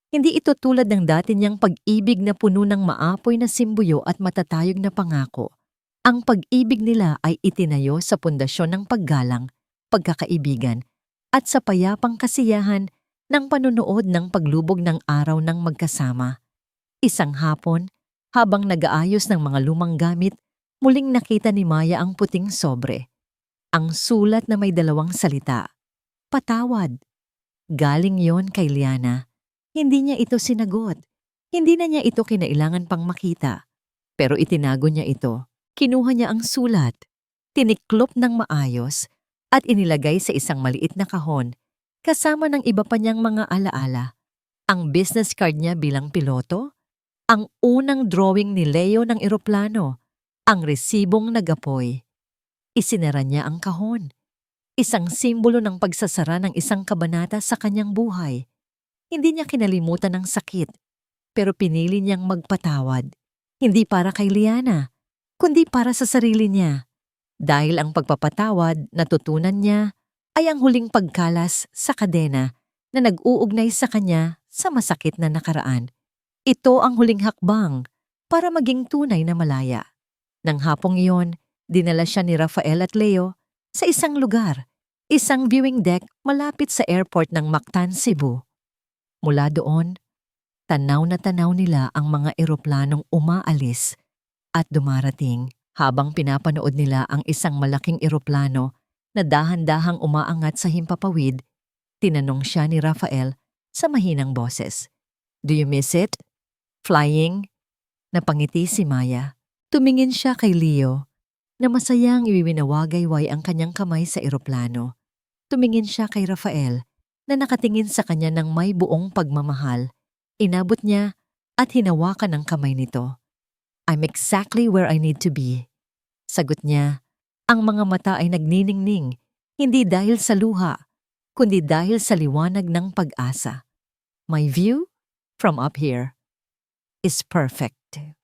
Hindi ito tulad ng dati niyang pag-ibig na puno ng maapoy na simbuyo at matatayog na pangako. Ang pag-ibig nila ay itinayo sa pundasyon ng paggalang, pagkakaibigan, at sa payapang kasiyahan ng panunood ng paglubog ng araw ng magkasama. Isang hapon, habang nag-aayos ng mga lumang gamit, muling nakita ni Maya ang puting sobre. Ang sulat na may 2 salita. Patawad. Galing yon kay Liana. Hindi niya ito sinagot. Hindi na niya ito kinailangan pang makita. Pero itinago niya ito. Kinuha niya ang sulat, tiniklop ng maayos, at inilagay sa isang maliit na kahon, kasama ng iba pa niyang mga alaala. Ang business card niya bilang piloto, ang unang drawing ni Leo ng eroplano, ang resibong nagapoy. Isinara niya ang kahon. Isang simbolo ng pagsasara ng isang kabanata sa kanyang buhay. Hindi niya kinalimutan ang sakit, pero pinili niyang magpatawad. Hindi para kay Liana, kundi para sa sarili niya. Dahil ang pagpapatawad natutunan niya ay ang huling pagkalas sa kadena na nag-uugnay sa kanya sa masakit na nakaraan. Ito ang huling hakbang para maging tunay na malaya. Nang hapong iyon, dinala siya ni Rafael at Leo sa isang lugar, isang viewing deck malapit sa airport ng Mactan, Cebu. Mula doon, tanaw na tanaw nila ang mga eroplanong umaalis at dumarating. Habang pinapanood nila ang isang malaking eroplano na dahan-dahang umaangat sa himpapawid, tinanong siya ni Rafael sa mahinang boses. Do you miss it? Flying? Napangiti si Maya. Tumingin siya kay Leo na masayang iwiwinawagayway ang kanyang kamay sa eroplano. Tumingin siya kay Rafael na nakatingin sa kanya ng may buong pagmamahal. Inabot niya at hinawakan ang kamay nito. I'm exactly where I need to be. Sagot niya, ang mga mata ay nagniningning, hindi dahil sa luha, kundi dahil sa liwanag ng pag-asa. My view from up here is perfect.